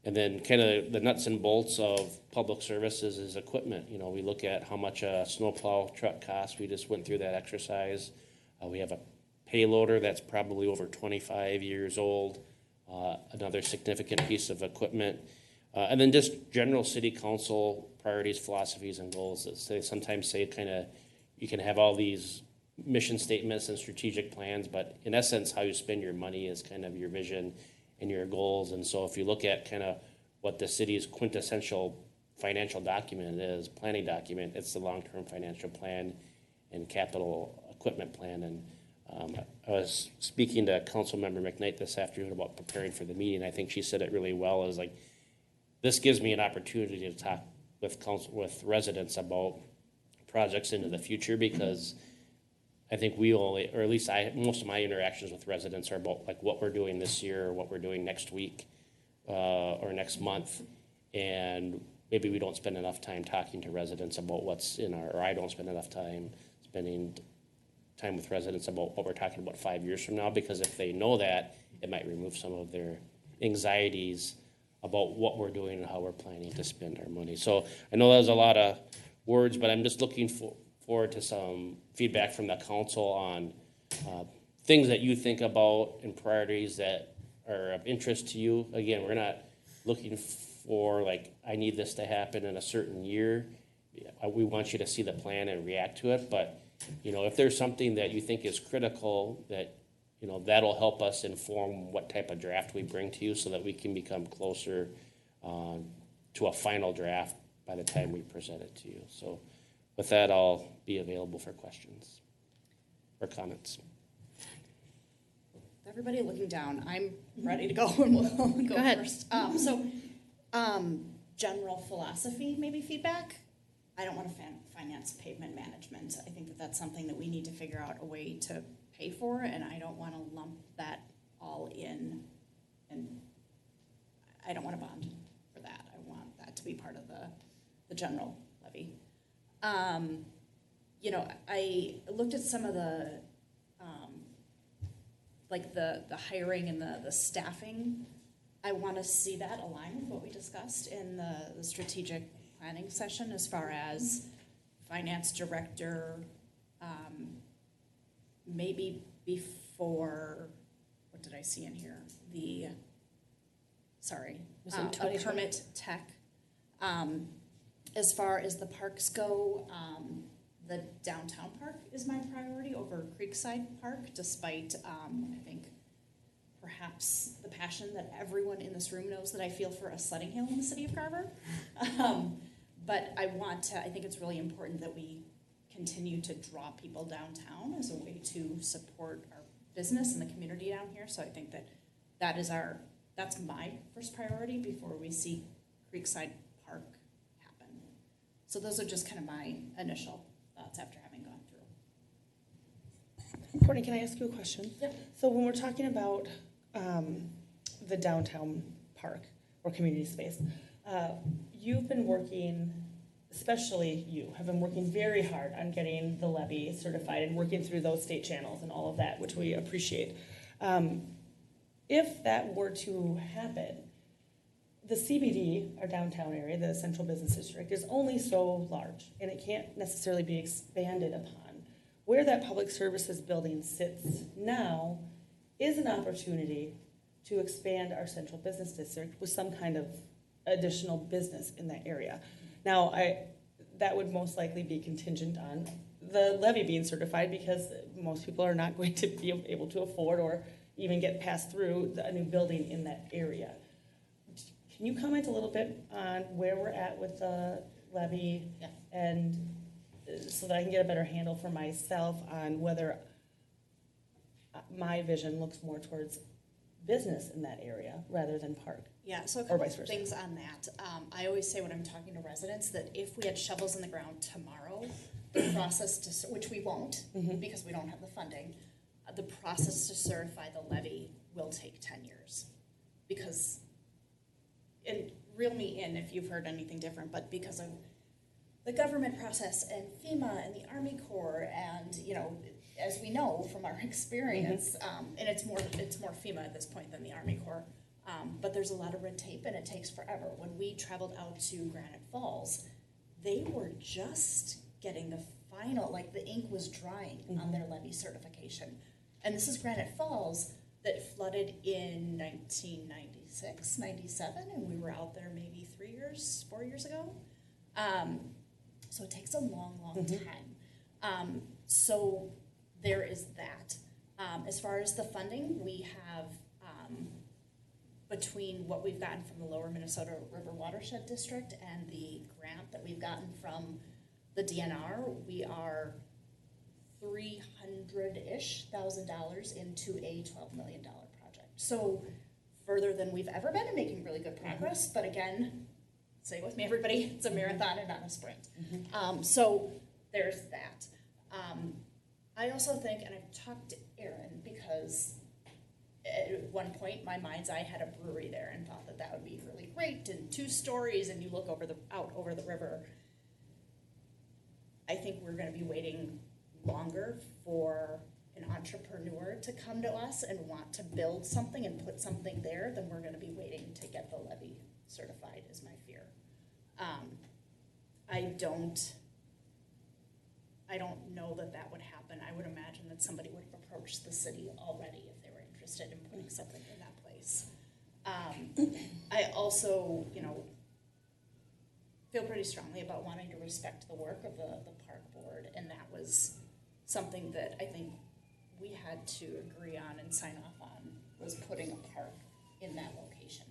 And then kind of the nuts and bolts of public services is equipment. We look at how much a snowplow truck costs. We just went through that exercise. We have a payloader that's probably over 25 years old, another significant piece of equipment. And then just general city council priorities, philosophies, and goals. They sometimes say you can have all these mission statements and strategic plans, but in essence, how you spend your money is kind of your vision and your goals. And so if you look at kind of what the city's quintessential financial document is, planning document, it's the long-term financial plan and capital equipment plan. And I was speaking to Councilmember McKnight this afternoon about preparing for the meeting. I think she said it really well, is like, this gives me an opportunity to talk with residents about projects into the future, because I think or at least most of my interactions with residents are about like what we're doing this year or what we're doing next week or next month. And maybe we don't spend enough time talking to residents about or I don't spend enough time spending time with residents about what we're talking about 5 years from now, because if they know that, it might remove some of their anxieties about what we're doing and how we're planning to spend our money. So I know that was a lot of words, but I'm just looking forward to some feedback from the council on things that you think about and priorities that are of interest to you. Again, we're not looking for like, I need this to happen in a certain year. We want you to see the plan and react to it. But, if there's something that you think is critical, that, that'll help us inform what type of draft we bring to you so that we can become closer to a final draft by the time we present it to you. So with that, I'll be available for questions or comments. Everybody looking down, I'm ready to go, and we'll go ahead. first. General philosophy, maybe feedback. I don't want to finance pavement management. I think that that's something that we need to figure out a way to pay for, and I don't want to lump that all in, and I don't want a bond for that. I want that to be part of the general levy. I looked at some of the the hiring and the staffing. I want to see that align with what we discussed in the strategic planning session, as far as finance director, maybe before, what did I see in here? A permit tech. As far as the parks go, the downtown park is my priority over Creekside Park, despite, I think, perhaps the passion that everyone in this room knows that I feel for a sledding hill in the city of Carver. But I think it's really important that we continue to draw people downtown as a way to support our business and the community down here. So I think that's my first priority before we see Creekside Park happen. So those are just kind of my initial thoughts after having gone through. Courtney, can I ask you a question? Yep. So when we're talking about the downtown park or community space, you've been working, especially you, have been working very hard on getting the levy certified and working through those state channels and all of that, which we appreciate. If that were to happen, the CBD, our downtown area, the Central Business District, is only so large, and it can't necessarily be expanded upon. Where that public services building sits now is an opportunity to expand our Central Business District with some kind of additional business in that area. Now, that would most likely be contingent on the levy being certified, because most people are not going to be able to afford or even get passed through a new building in that area. Can you comment a little bit on where we're at with the levy? Yeah. And so that I can get a better handle for myself on whether my vision looks more towards business in that area rather than park? Yeah, so a Or couple vice versa. things on that. I always say when I'm talking to residents that if we had shovels in the ground tomorrow, the process to, which we won't, because we don't have the funding, the process to certify the levy will take 10 years. Because, and reel me in if you've heard anything different, but because of the government process and FEMA and the Army Corps and, you know, as we know from our experience, and it's more FEMA at this point than the Army Corps, but there's a lot of red tape and it takes forever. When we traveled out to Granite Falls, they were just getting the final, like the ink was drying on their levy certification. And this is Granite Falls that flooded in 1996, 97, and we were out there maybe 4 years ago. So it takes a long, long time. So there is that. As far as the funding, we have, between what we've gotten from the Lower Minnesota River Watershed District and the grant that we've gotten from the DNR, we are $300-ish thousand into a $12 million project. So further than we've ever been and making really good progress. But again, say with me, everybody, it's a marathon and not a sprint. So there's that. I also think, and I've talked to Aaron, because at one point my mind's eye had a brewery there and thought that that would be really great, and 2 stories, and you look out over the river. I think we're going to be waiting longer for an entrepreneur to come to us and want to build something and put something there than we're going to be waiting to get the levy certified, is my fear. I don't know that that would happen. I would imagine that somebody would have approached the city already if they were interested in putting something in that place. I also, you know, feel pretty strongly about wanting to respect the work of the park board, and that was something that I think we had to agree on and sign off on, was putting a park in that location.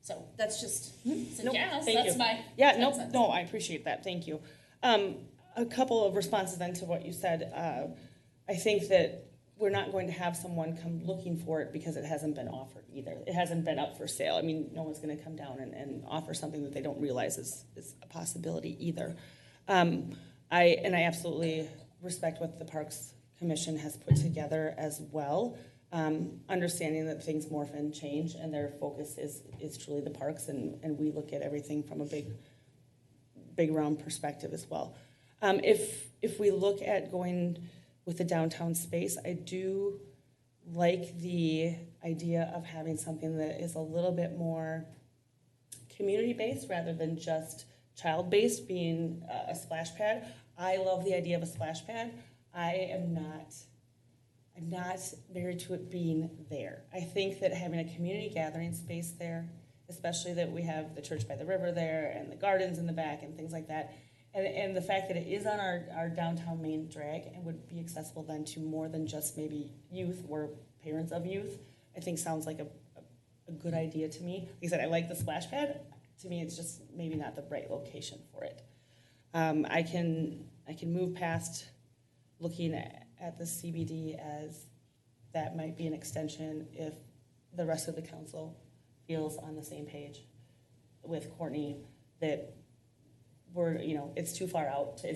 So that's just, Nope, yes, thank that's you. my Yeah, 10 cents. no, I appreciate that, thank you. A couple of responses then to what you said. I think that we're not going to have someone come looking for it because it hasn't been offered either. It hasn't been up for sale. I mean, no one's going to come down and offer something that they don't realize is a possibility either. I absolutely respect what the Parks Commission has put together as well, understanding that things morph and change, and their focus is truly the parks, and we look at everything from a big round perspective as well. If we look at going with the downtown space, I do like the idea of having something that is a little bit more community-based rather than just child-based, being a splash pad. I love the idea of a splash pad. I'm not married to it being there. I think that having a community gathering space there, especially that we have the church by the river there and the gardens in the back and things like that, and the fact that it is on our downtown main drag and would be accessible then to more than just maybe youth or parents of youth, I think sounds like a good idea to me. Like I said, I like the splash pad. To me, it's just maybe not the right location for it. I can move past looking at the CBD as that might be an extension if the rest of the council feels on the same page with Courtney that it's too far out to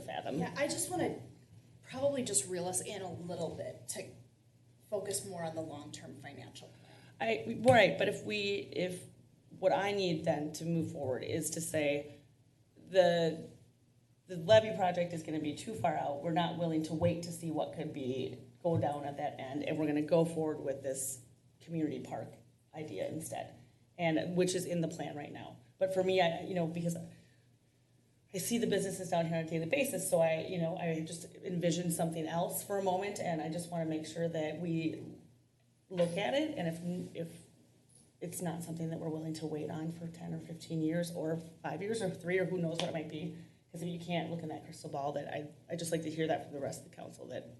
fathom. Yeah, I just want to probably just reel us in a little bit to focus more on the long-term financial plan. Right, but if what I need then to move forward is to say the levy project is going to be too far out. We're not willing to wait to see what could go down at that end, and we're going to go forward with this community park idea instead, and which is in the plan right now. But for me, because I see the businesses down here on a daily basis, so I just envision something else for a moment, and I just want to make sure that we look at it, and if it's not something that we're willing to wait on for 10 or 15 years or 5 years or 3 or who knows what it might be, because if you can't look in that crystal ball, that I just like to hear that from the rest of the council, that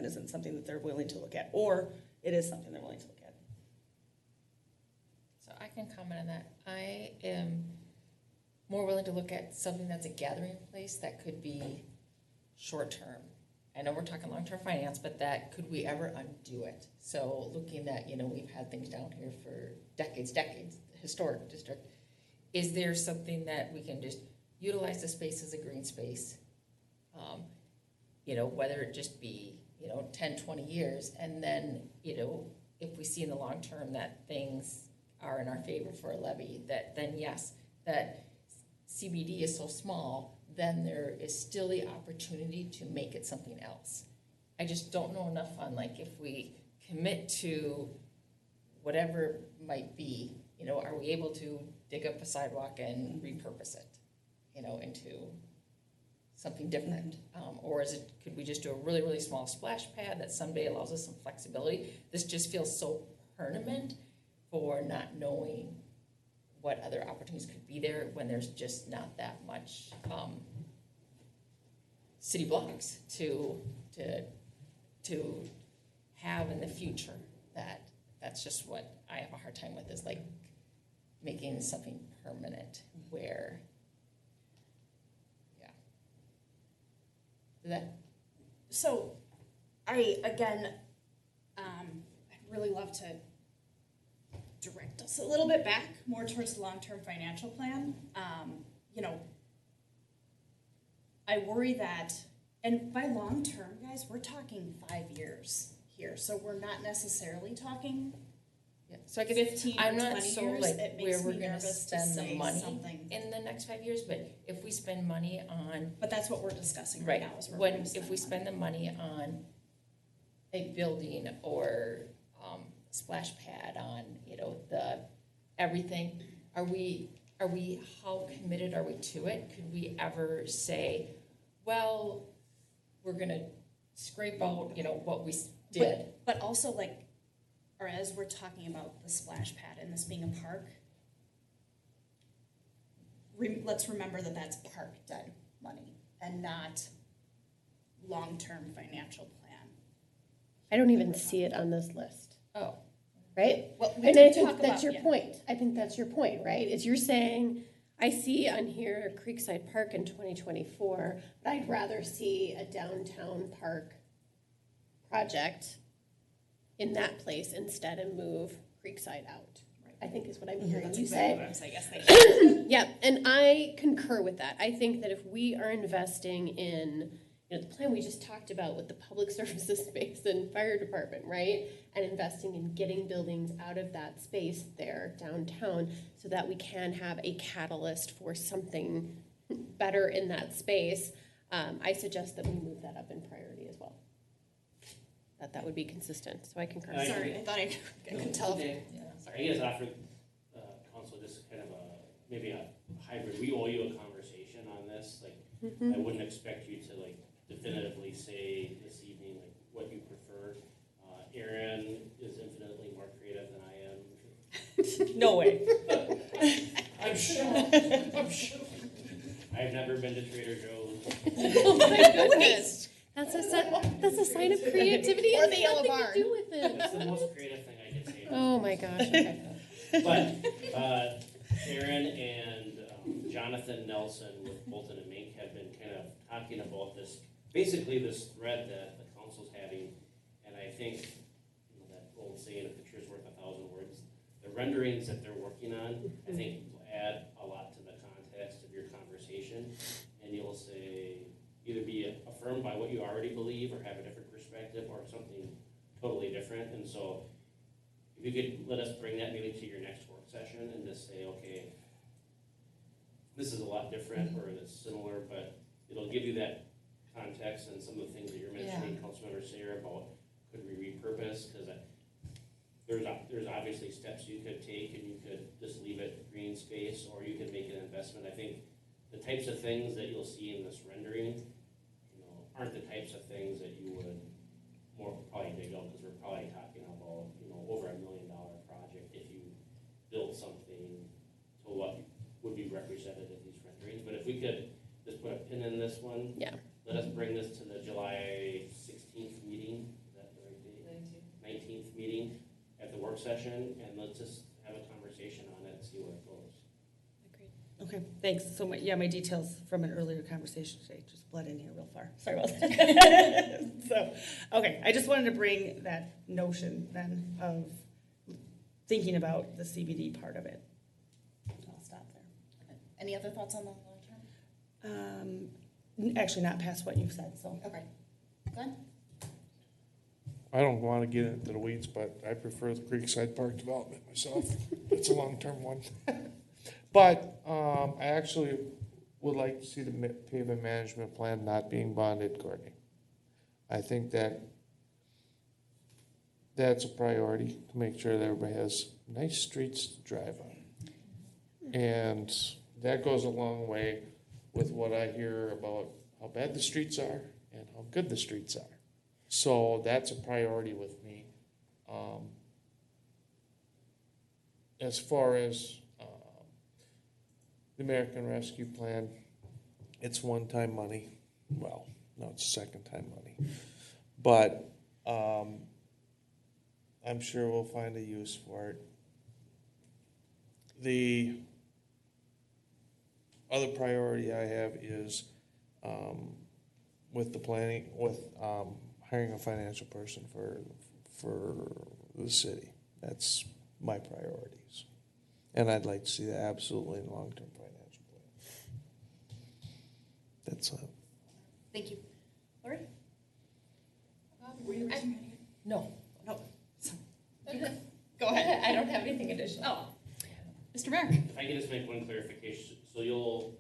isn't something that they're willing to look at, or it is something they're willing to look at. So I can comment on that. I am more willing to look at something that's a gathering place that could be short-term. I know we're talking long-term finance, but could we ever undo it? So looking at, we've had things down here for decades, historic district. Is there something that we can just utilize the space as a green space. You know, whether it just be, you know, 10, 20 years, and then, you know, if we see in the long term that things are in our favor for a levy, that then yes, that CBD is so small, then there is still the opportunity to make it something else. I just don't know enough on, like, if we commit to whatever it might be, you know, are we able to dig up a sidewalk and repurpose it, you know, into something different? Or could we just do a really, really small splash pad that someday allows us some flexibility? This just feels so permanent for not knowing what other opportunities could be there when there's just not that much city blocks to have in the future. That's just what I have a hard time with, is like making something permanent where, yeah. That, So, I'd really love to direct us a little bit back more towards the long-term financial plan. You know, I worry that, and by long-term, guys, we're talking 5 years here, so we're not necessarily talking yeah. So I guess 15 I'm or not 20 so years. like It where makes we're me gonna nervous to spend the say money something. in the next 5 years, but if we spend money on But that's what we're discussing right now. Is where we're when gonna if we money. spend the money on a building or splash pad on, you know, the everything, are we how committed are we to it? Could we ever say, well, we're gonna scrape out, you know, what we did? But also, like, or as we're talking about the splash pad and this being a park, let's remember that that's park done money and not long-term financial plan. I don't even see it on this list, Oh, right? Well, we And can I think talk that's about- your yeah. point. I think that's your point, right? Is you're saying, I see on here Creekside Park in 2024, but I'd rather see a downtown park project in that place instead and move Creekside out. I think is what I'm hearing That's you exactly say. what I'm saying. Yes, thank you. Yeah, and I concur with that. I think that if we are investing in, you know, the plan we just talked about with the public services space and fire department, right? And investing in getting buildings out of that space there downtown so that we can have a catalyst for something better in that space, I suggest that we move that up in priority as well. That would be consistent, so I concur. Sorry, I thought I could tell. Okay. yeah. I guess offer council just kind of maybe a hybrid. We owe you a conversation on this. Like, I wouldn't expect you to like definitively say this evening like what you prefer. Aaron is infinitely more creative than I am. No way. I'm sure. I'm sure. I've never been to Trader Joe's. Oh my goodness. That's a sign of creativity. Or It the has yellow nothing barn. to do with it. That's the most creative thing I could say. Oh my gosh. Okay. But Aaron and Jonathan Nelson with Bolton and Mink have been kind of talking about this, basically this thread that the council's having, and I think, you know, that old saying, a picture's worth 1,000 words. The renderings that they're working on, I think, will add a lot to the context of your conversation, and you'll say, either be affirmed by what you already believe or have a different perspective or something totally different. And so if you could let us bring that maybe to your next work session and just say, okay, this is a lot different or it's similar, but it'll give you that context and some of the things that you're mentioning, Councilmember Sayre, about could we repurpose? Because there's obviously steps you could take, and you could just leave it green space, or you could make an investment. I think the types of things that you'll see in this rendering, you know, aren't the types of things that you would more probably dig out, because we're probably talking about, you know, over $1 million project if you build something to what would be represented in these renderings. But if we could just put a pin in this one, Yeah. let us bring this to the July 16th meeting. Is that the right date? 19th meeting at the work session, and let's just have a conversation on it and see where it goes. Okay, thanks so much. Yeah, my details from an earlier conversation today just bled in here real far. Sorry about that. So, okay, I just wanted to bring that notion then of thinking about the CBD part of it. I'll stop there. Any other thoughts on the long term? Actually, not past what you said, so. Okay. Glenn? I don't want to get into the weeds, but I prefer the Creekside Park development myself. It's a long-term one. But I actually would like to see the pavement management plan not being bonded, Courtney. I think that that's a priority to make sure that everybody has nice streets to drive on. And that goes a long way with what I hear about how bad the streets are and how good the streets are. So that's a priority with me. As far as the American Rescue Plan, it's one-time money. Well, no, it's second-time money. But I'm sure we'll find a use for it. The other priority I have is with the planning, with hiring a financial person for the city. That's my priorities. And I'd like to see that absolutely in long-term financial plan. That's it. Thank you. Lori? No. No. Go ahead. I don't have anything additional. Oh, Mr. Merrick. If I can just make one clarification, so you'll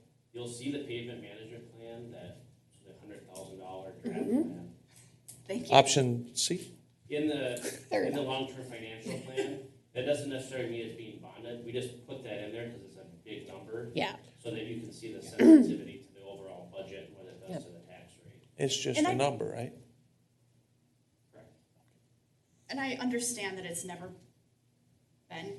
see the pavement management plan, that the $100,000 draft plan. Thank you. Option C? In the long-term financial plan, that doesn't necessarily mean it's being bonded, we just put that in there because it's a big number. Yeah. So that you can see the sensitivity to the overall budget, and what it does to the tax rate. It's just And a number, right? Correct. And I understand that it's never been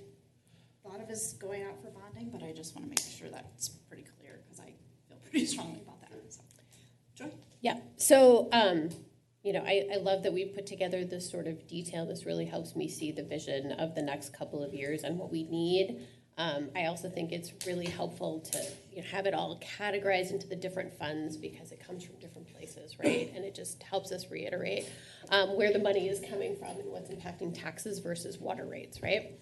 thought of as going out for bonding, but I just want to make sure that's pretty clear because I feel pretty strongly about that. So. Joy? Yeah. So, I love that we've put together this sort of detail. This really helps me see the vision of the next couple of years and what we need. I also think it's really helpful to have it all categorized into the different funds because it comes from different places, right? And it just helps us reiterate where the money is coming from and what's impacting taxes versus water rates, right?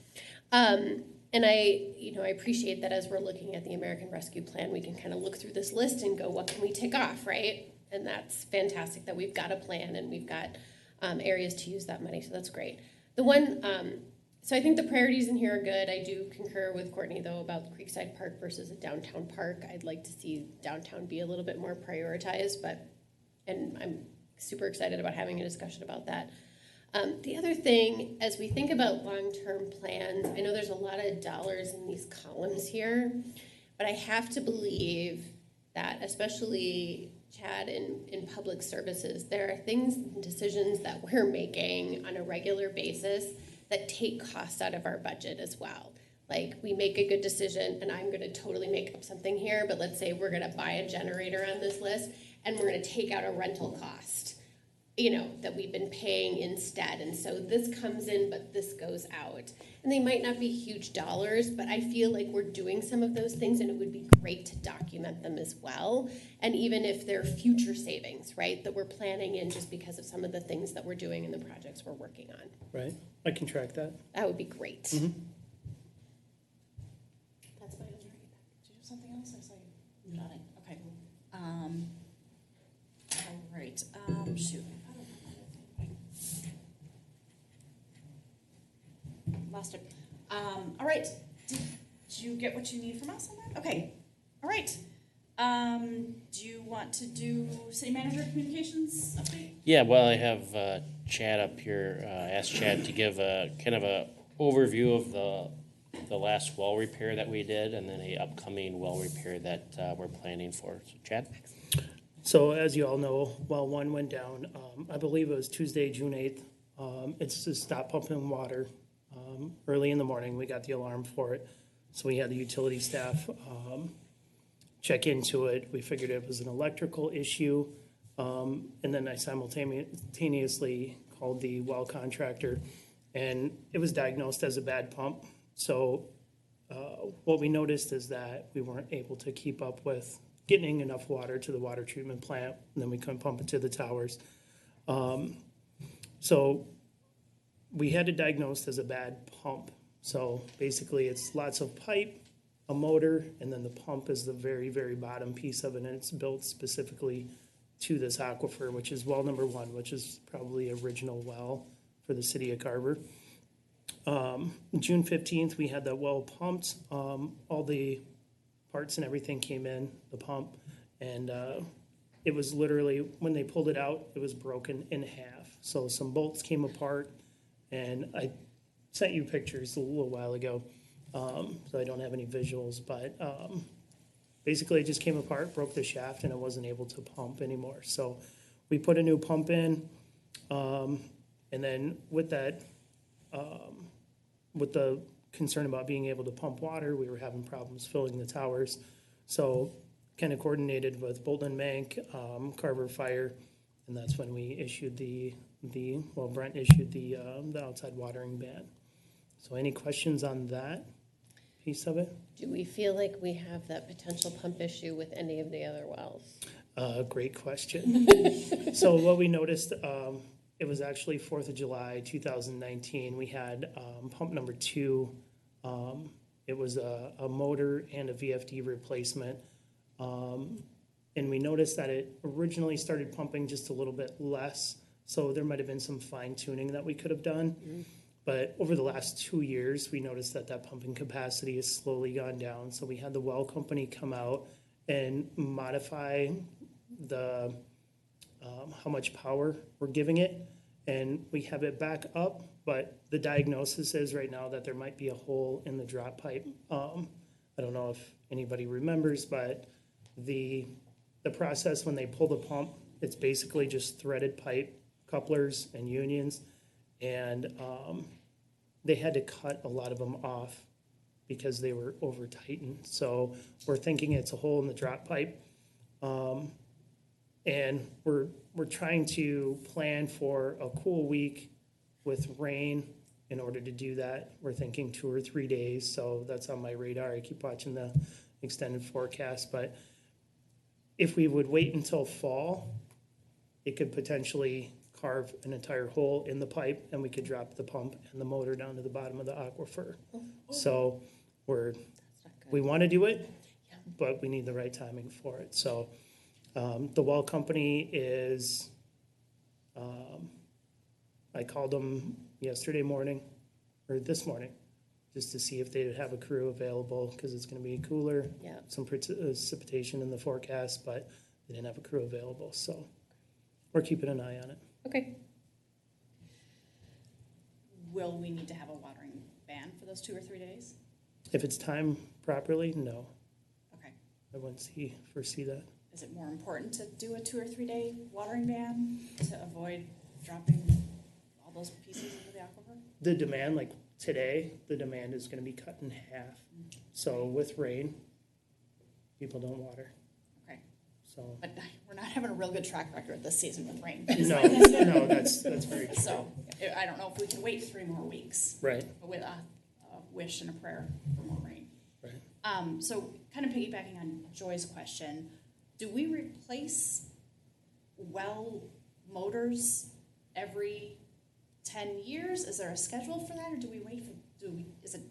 And I appreciate that as we're looking at the American Rescue Plan, we can kind of look through this list and go, what can we tick off, right? And that's fantastic that we've got a plan and we've got areas to use that money, so that's great. So I think the priorities in here are good. I do concur with Courtney, though, about the Creekside Park versus a downtown park. I'd like to see downtown be a little bit more prioritized, and I'm super excited about having a discussion about that. The other thing, as we think about long-term plans, I know there's a lot of dollars in these columns here, but I have to believe that, especially Chad in public services, there are things and decisions that we're making on a regular basis that take costs out of our budget as well. Like, we make a good decision, and I'm gonna totally make up something here, but let's say we're gonna buy a generator on this list, and we're gonna take out a rental cost, that we've been paying instead. And so this comes in, but this goes out. And they might not be huge dollars, but I feel like we're doing some of those things, and it would be great to document them as well. And even if they're future savings, right, that we're planning in just because of some of the things that we're doing in the projects we're working on. Right, I can track that. That would be great. Mhm. That's my answer. Did you have something else? I saw you nodding. Okay. All right. Shoot. Lost it. All right. Did you get what you need from us on that? Okay. All right. Do you want to do city manager communications update? Yeah, well, I have Chad up here, asked Chad to give a kind of a overview of the last well repair that we did and then a upcoming well repair that we're planning for. So Chad? So as you all know, well one went down, I believe it was Tuesday, June 8th. It's to stop pumping water. Early in the morning, we got the alarm for it. So we had the utility staff check into it. We figured it was an electrical issue. And then I simultaneously called the well contractor, and it was diagnosed as a bad pump. So what we noticed is that we weren't able to keep up with getting enough water to the water treatment plant, and then we couldn't pump it to the towers. So we had it diagnosed as a bad pump. So basically it's lots of pipe a motor, and then the pump is the very, very bottom piece of it, and it's built specifically to this aquifer, which is well number 1, which is probably original well for the city of Carver. June 15th, we had that well pumped. All the parts and everything came in, the pump, and it was literally, when they pulled it out, it was broken in half. So some bolts came apart, and I sent you pictures a little while ago, so I don't have any visuals, but basically it just came apart, broke the shaft, and it wasn't able to pump anymore. So we put a new pump in, and then with that, with the concern about being able to pump water, we were having problems filling the towers. So kind of coordinated with Bolton Bank, Carver Fire, and that's when we issued Brent issued the outside watering ban. So any questions on that piece of it? Do we feel like we have that potential pump issue with any of the other wells? Great question. So what we noticed, it was actually 4th of July, 2019. We had pump number 2. It was a motor and a VFD replacement. And we noticed that it originally started pumping just a little bit less. So there might have been some fine tuning that we could have done. But over the last 2 years, we noticed that pumping capacity has slowly gone down. So we had the well company come out and modify the how much power we're giving it, and we have it back up. But the diagnosis is right now that there might be a hole in the drop pipe. I don't know if anybody remembers, but the process when they pull the pump, it's basically just threaded pipe, couplers, and unions, and they had to cut a lot of them off because they were over tightened. So we're thinking it's a hole in the drop pipe, and we're trying to plan for a cool week with rain. In order to do that, we're thinking 2 or 3 days. So that's on my radar. I keep watching the extended forecast, but if we would wait until fall, it could potentially carve an entire hole in the pipe, and we could drop the pump and the motor down to the bottom of the aquifer. So we want to do it, but we need the right timing for it. So the well company is, I called them yesterday morning, or this morning, just to see if they would have a crew available, because it's going to be cooler, some precipitation in the forecast, but they didn't have a crew available. So we're keeping an eye on it. Okay. Will we need to have a watering ban for those 2 or 3 days? If it's timed properly, no. Okay. I wouldn't foresee that. Is it more important to do a 2 or 3 day watering ban to avoid dropping all those pieces into the aquifer? The demand, like today, the demand is going to be cut in half. So with rain, people don't water. Okay. So But we're not having a real good track record this season with rain. no, that's very true. So I don't know if we can wait 3 more weeks. Right. But with a wish and a prayer for more rain. Right. So kind of piggybacking on Joy's question, do we replace well motors every 10 years? Is there a schedule for that, or do we wait for, is it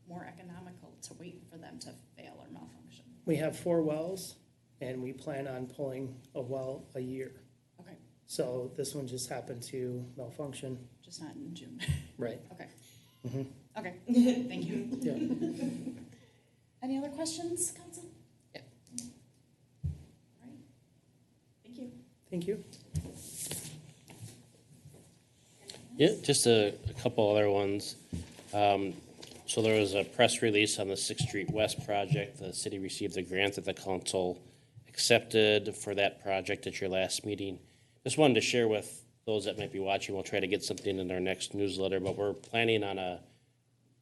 more economical to wait for them to fail or malfunction? We have 4 wells, and we plan on pulling a well a year. Okay, So this one just happened to malfunction. just not in June. Right. Okay. Mm-hmm. Okay, thank you. Yeah. Any other questions, Council? Yeah. All right. Thank you. Thank you. Yeah, just a couple other ones. So there was a press release on the 6th Street West project. The city received a grant that the council accepted for that project at your last meeting. Just wanted to share with those that might be watching. We'll try to get something in our next newsletter, but we're planning on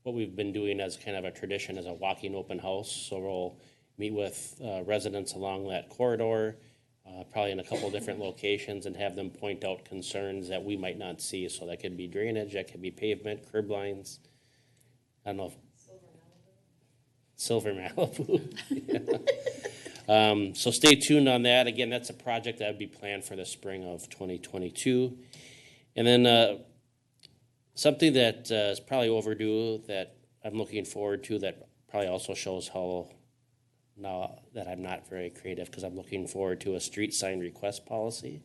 what we've been doing as kind of a tradition as a walking open house. So we'll meet with residents along that corridor, probably in a couple of different locations, and have them point out concerns that we might not see. So that could be drainage, that could be pavement, curb lines. I don't know if Silver Malibu. Yeah. So stay tuned on that. Again, that's a project that would be planned for the spring of 2022. And then something that is probably overdue that I'm looking forward to that probably also shows how now that I'm not very creative, because I'm looking forward to a street sign request policy.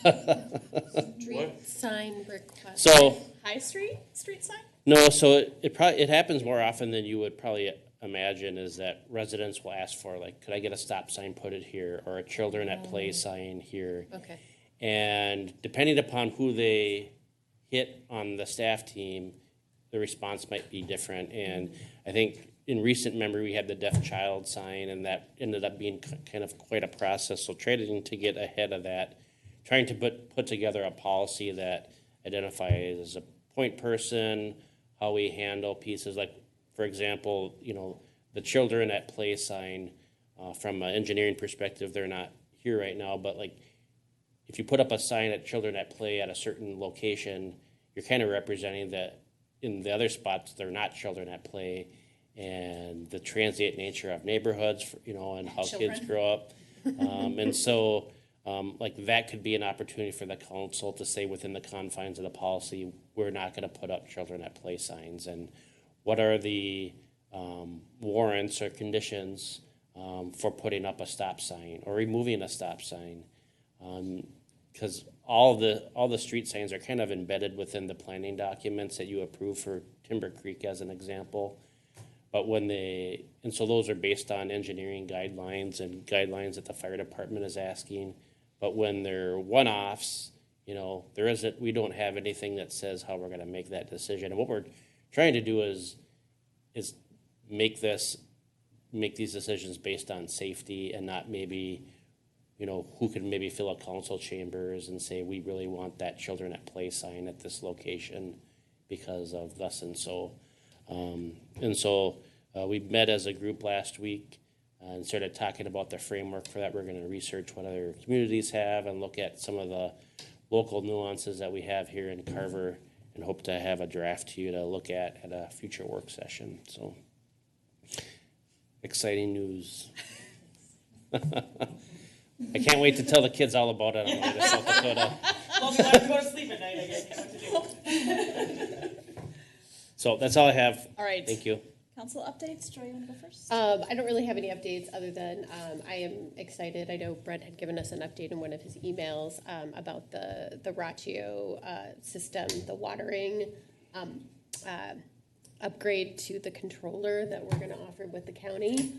Street sign request. So, High Street, street sign? no, so it happens more often than you would probably imagine, is that residents will ask for, like, could I get a stop sign put it here, or a children at play sign here? Okay. And depending upon who they hit on the staff team, the response might be different. And I think in recent memory, we had the deaf child sign, and that ended up being kind of quite a process. So trying to get ahead of that, trying to put together a policy that identifies a point person, how we handle pieces like, for example, the children at play sign, from an engineering perspective, they're not here right now, but like, if you put up a sign at children at play at a certain location, you're kind of representing that in the other spots, they're not children at play, and the transient nature of neighborhoods, and how kids grow up. And so, like, that could be an opportunity for the council to say within the confines of the policy, we're not going to put up children at play signs. And what are the warrants or conditions for putting up a stop sign or removing a stop sign? Because all the street signs are kind of embedded within the planning documents that you approve for Timber Creek as an example. But so those are based on engineering guidelines and guidelines that the fire department is asking. But when they're one-offs, we don't have anything that says how we're going to make that decision. And what we're trying to do is make these decisions based on safety and not maybe, who can maybe fill a council chambers and say, we really want that children at play sign at this location because of thus and so. We met as a group last week and started talking about the framework for that. We're going to research what other communities have and look at some of the local nuances that we have here in Carver, and hope to have a draft to you to look at a future work session. So, exciting news. I can't wait to tell the kids all about it on the way to South Dakota. Well, if you want to go to sleep at night, I guess you know what to do. So that's all I have. All right. Thank you. Council updates. Joy, you want to go first? I don't really have any updates other than I am excited. I know Brett had given us an update in one of his emails about the ratio system, the watering upgrade to the controller that we're going to offer with the county.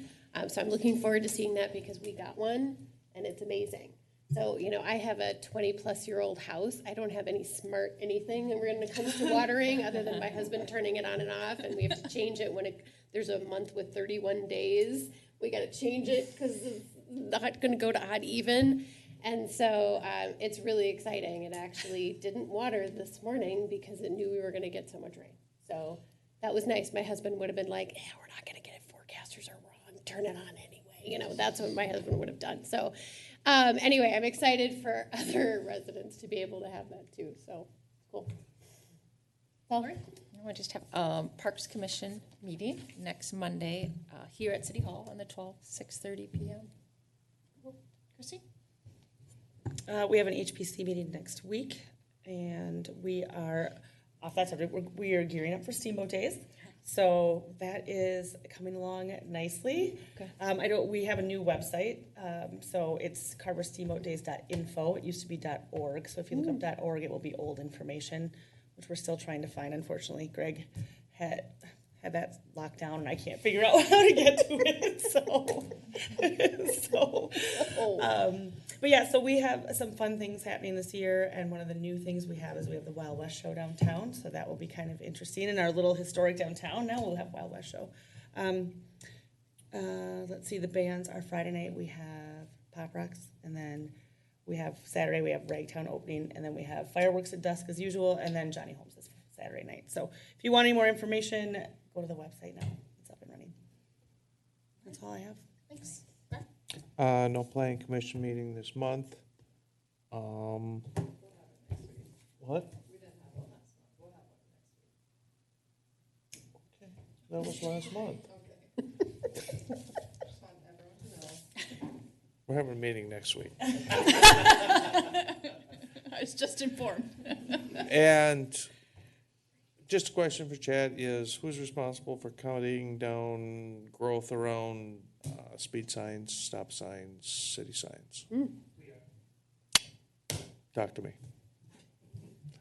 So I'm looking forward to seeing that because we got one and it's amazing. So, I have a 20-plus-year-old house. I don't have any smart anything when it comes to watering other than my husband turning it on and off, and we have to change it when there's a month with 31 days. We got to change it because it's not going to go to odd even. And so it's really exciting. It actually didn't water this morning because it knew we were going to get so much rain. So that was nice. My husband would have been like, we're not going to get it. Forecasters are wrong. Turn it on anyway. That's what my husband would have done. So anyway, I'm excited for other residents to be able to have that too. So cool. All right. We just have Parks Commission meeting next Monday here at City Hall on the 12th, 6:30 p.m. Chrissy? We have an HPC meeting next week, and we are off that subject. We are gearing up for Steamboat Days, so that is coming along nicely. Okay. We have a new website, so it's carversteamboatdays.info. It used to be .org, so if you look up .org, it will be old information, which we're still trying to find. Unfortunately, Greg had that locked down, and I can't figure out how to get to it. But yeah, so we have some fun things happening this year, and one of the new things we have is we have the Wild West Show downtown, so that will be kind of interesting. In our little historic downtown, now we'll have Wild West Show. Let's see, the bands are Friday night, we have Pop Rocks, and then we have Saturday, we have Ragtown opening, and then we have fireworks at dusk as usual, and then Johnny Holmes is Saturday night. So if you want any more information, go to the website now. It's up and running. That's all I have. Thanks. No planning commission meeting this month. What? Okay, that was last month. We're having a meeting next week. I was just informed. And just a question for Chad is, who's responsible for cutting down growth around speed signs, stop signs, city signs? Talk to me.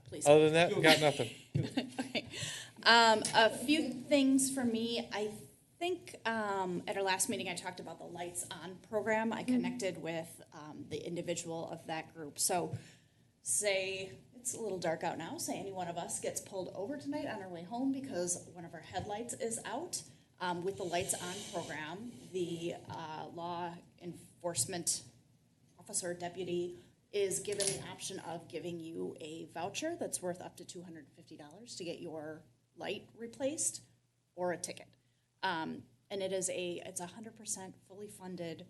Please. Other than that, got nothing. Okay. A few things for me. I think at our last meeting, I talked about the Lights On program. I connected with the individual of that group. So say it's a little dark out now. Say any one of us gets pulled over tonight on our way home because one of our headlights is out. With the Lights On program, the law enforcement officer, deputy, is given the option of giving you a voucher that's worth up to $250 to get your light replaced or a ticket. And it's a 100% fully funded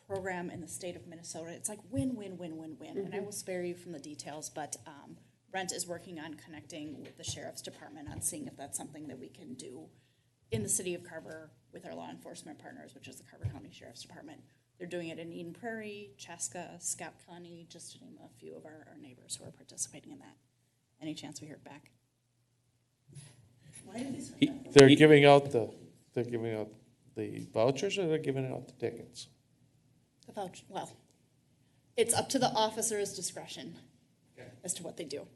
program in the state of Minnesota. It's like win, win, win, win, win. And I will spare you from the details, but Brent is working on connecting with the sheriff's department on seeing if that's something that we can do in the city of Carver with our law enforcement partners, which is the Carver County Sheriff's Department. They're doing it in Eden Prairie, Chaska, Scott County, just to name a few of our neighbors who are participating in that. Any chance we hear it back? Why did they start that? They're giving out the vouchers, or they're giving out the tickets? The voucher, well, it's up to the officer's discretion as to what they do.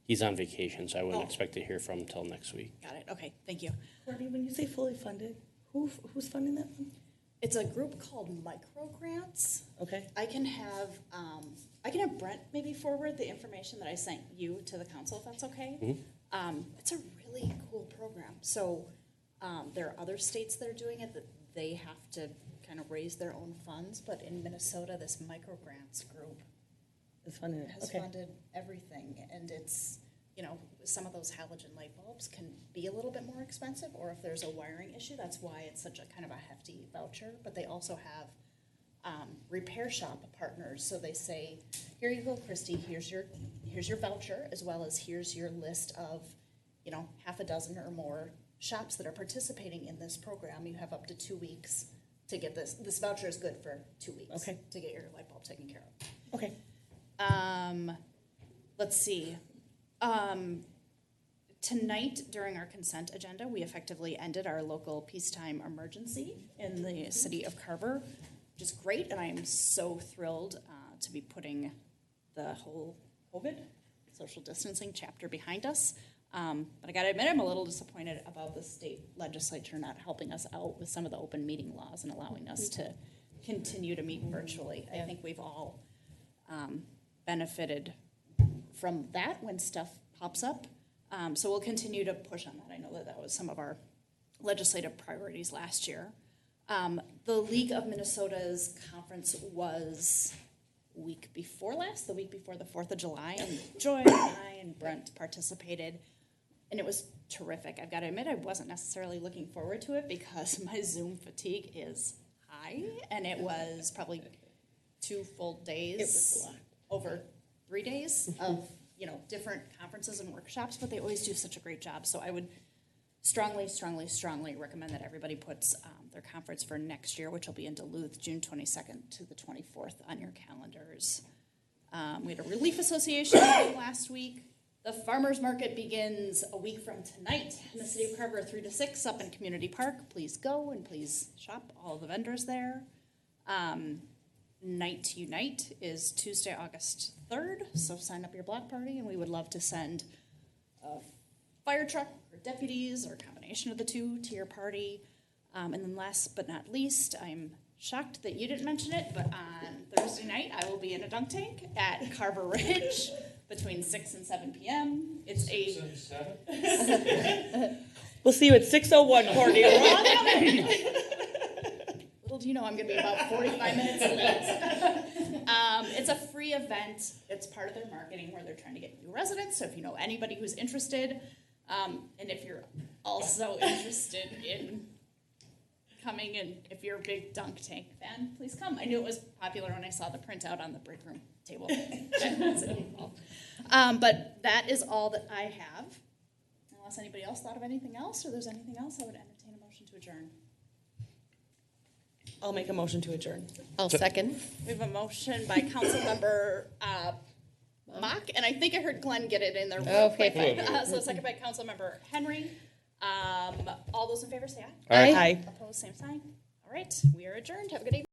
He's on vacation, so I wouldn't Oh. expect to hear from him until next week. Got it, okay, thank you. Courtney, when you say fully funded, who's funding that one? It's a group called Micro Grants. Okay. I can have Brent maybe forward the information that I sent you to the council, if that's okay. It's a really cool program. So there are other states that are doing it that they have to kind of raise their own funds, but in Minnesota, this Micro Grants group It's funded. has Okay. funded everything, and it's, some of those halogen light bulbs can be a little bit more expensive, or if there's a wiring issue, that's why it's such a kind of a hefty voucher. But they also have repair shop partners, so they say, here you go, Christy, here's your voucher, as well as here's your list of, half a dozen or more shops that are participating in this program. You have up to 2 weeks to get this. This voucher is good for 2 weeks Okay. to get your light bulb taken care of. Okay. Let's see. Tonight, during our consent agenda, we effectively ended our local peacetime emergency in the city of Carver, which is great, and I am so thrilled to be putting the whole COVID, social distancing chapter behind us. But I gotta admit, I'm a little disappointed about the state legislature not helping us out with some of the open meeting laws and allowing us to continue to meet virtually. I think we've all benefited from that when stuff pops up. So we'll continue to push on that. I know that was some of our legislative priorities last year. The League of Minnesota's conference was the week before the 4th of July, and Joy and I and Brent participated, and it was terrific. I've got to admit, I wasn't necessarily looking forward to it because my Zoom fatigue is high, and it was probably 2 full days. It was a lot. Over 3 days of different conferences and workshops, but they always do such a great job. So I would strongly, strongly, strongly recommend that everybody puts their conference for next year, which will be in Duluth, June 22nd to the 24th on your calendars. We had a Relief Association meeting last week. The farmers market begins a week from tonight in the city of Carver, 3 to 6 up in Community Park. Please go and please shop all the vendors there. Night to Unite is Tuesday, August 3rd, so sign up your block party, and we would love to send a fire truck or deputies or a combination of the two to your party. And then last but not least, I'm shocked that you didn't mention it, but on Thursday night, I will be in a dunk tank at Carver Ridge between 6 and 7 p.m. It's We'll see you at 6:01, Courtney. Little do you know, I'm going to be about 45 minutes late. It's a free event. It's part of their marketing where they're trying to get new residents. So if you know anybody who's interested, and if you're also interested in coming, and if you're a big dunk tank fan, please come. I knew it was popular when I saw the printout on the break room table. But that is all that I have. Unless anybody else thought of anything else, or there's anything else, I would entertain a motion to adjourn. I'll make a motion to adjourn. I'll second. We have a motion by Councilmember mock, and I think I heard Glenn get it in there. Okay, quick. fine. So second by Councilmember Henry. All those in favor say aye. Aye. Opposed, same sign. All right, we are adjourned. Have a good evening.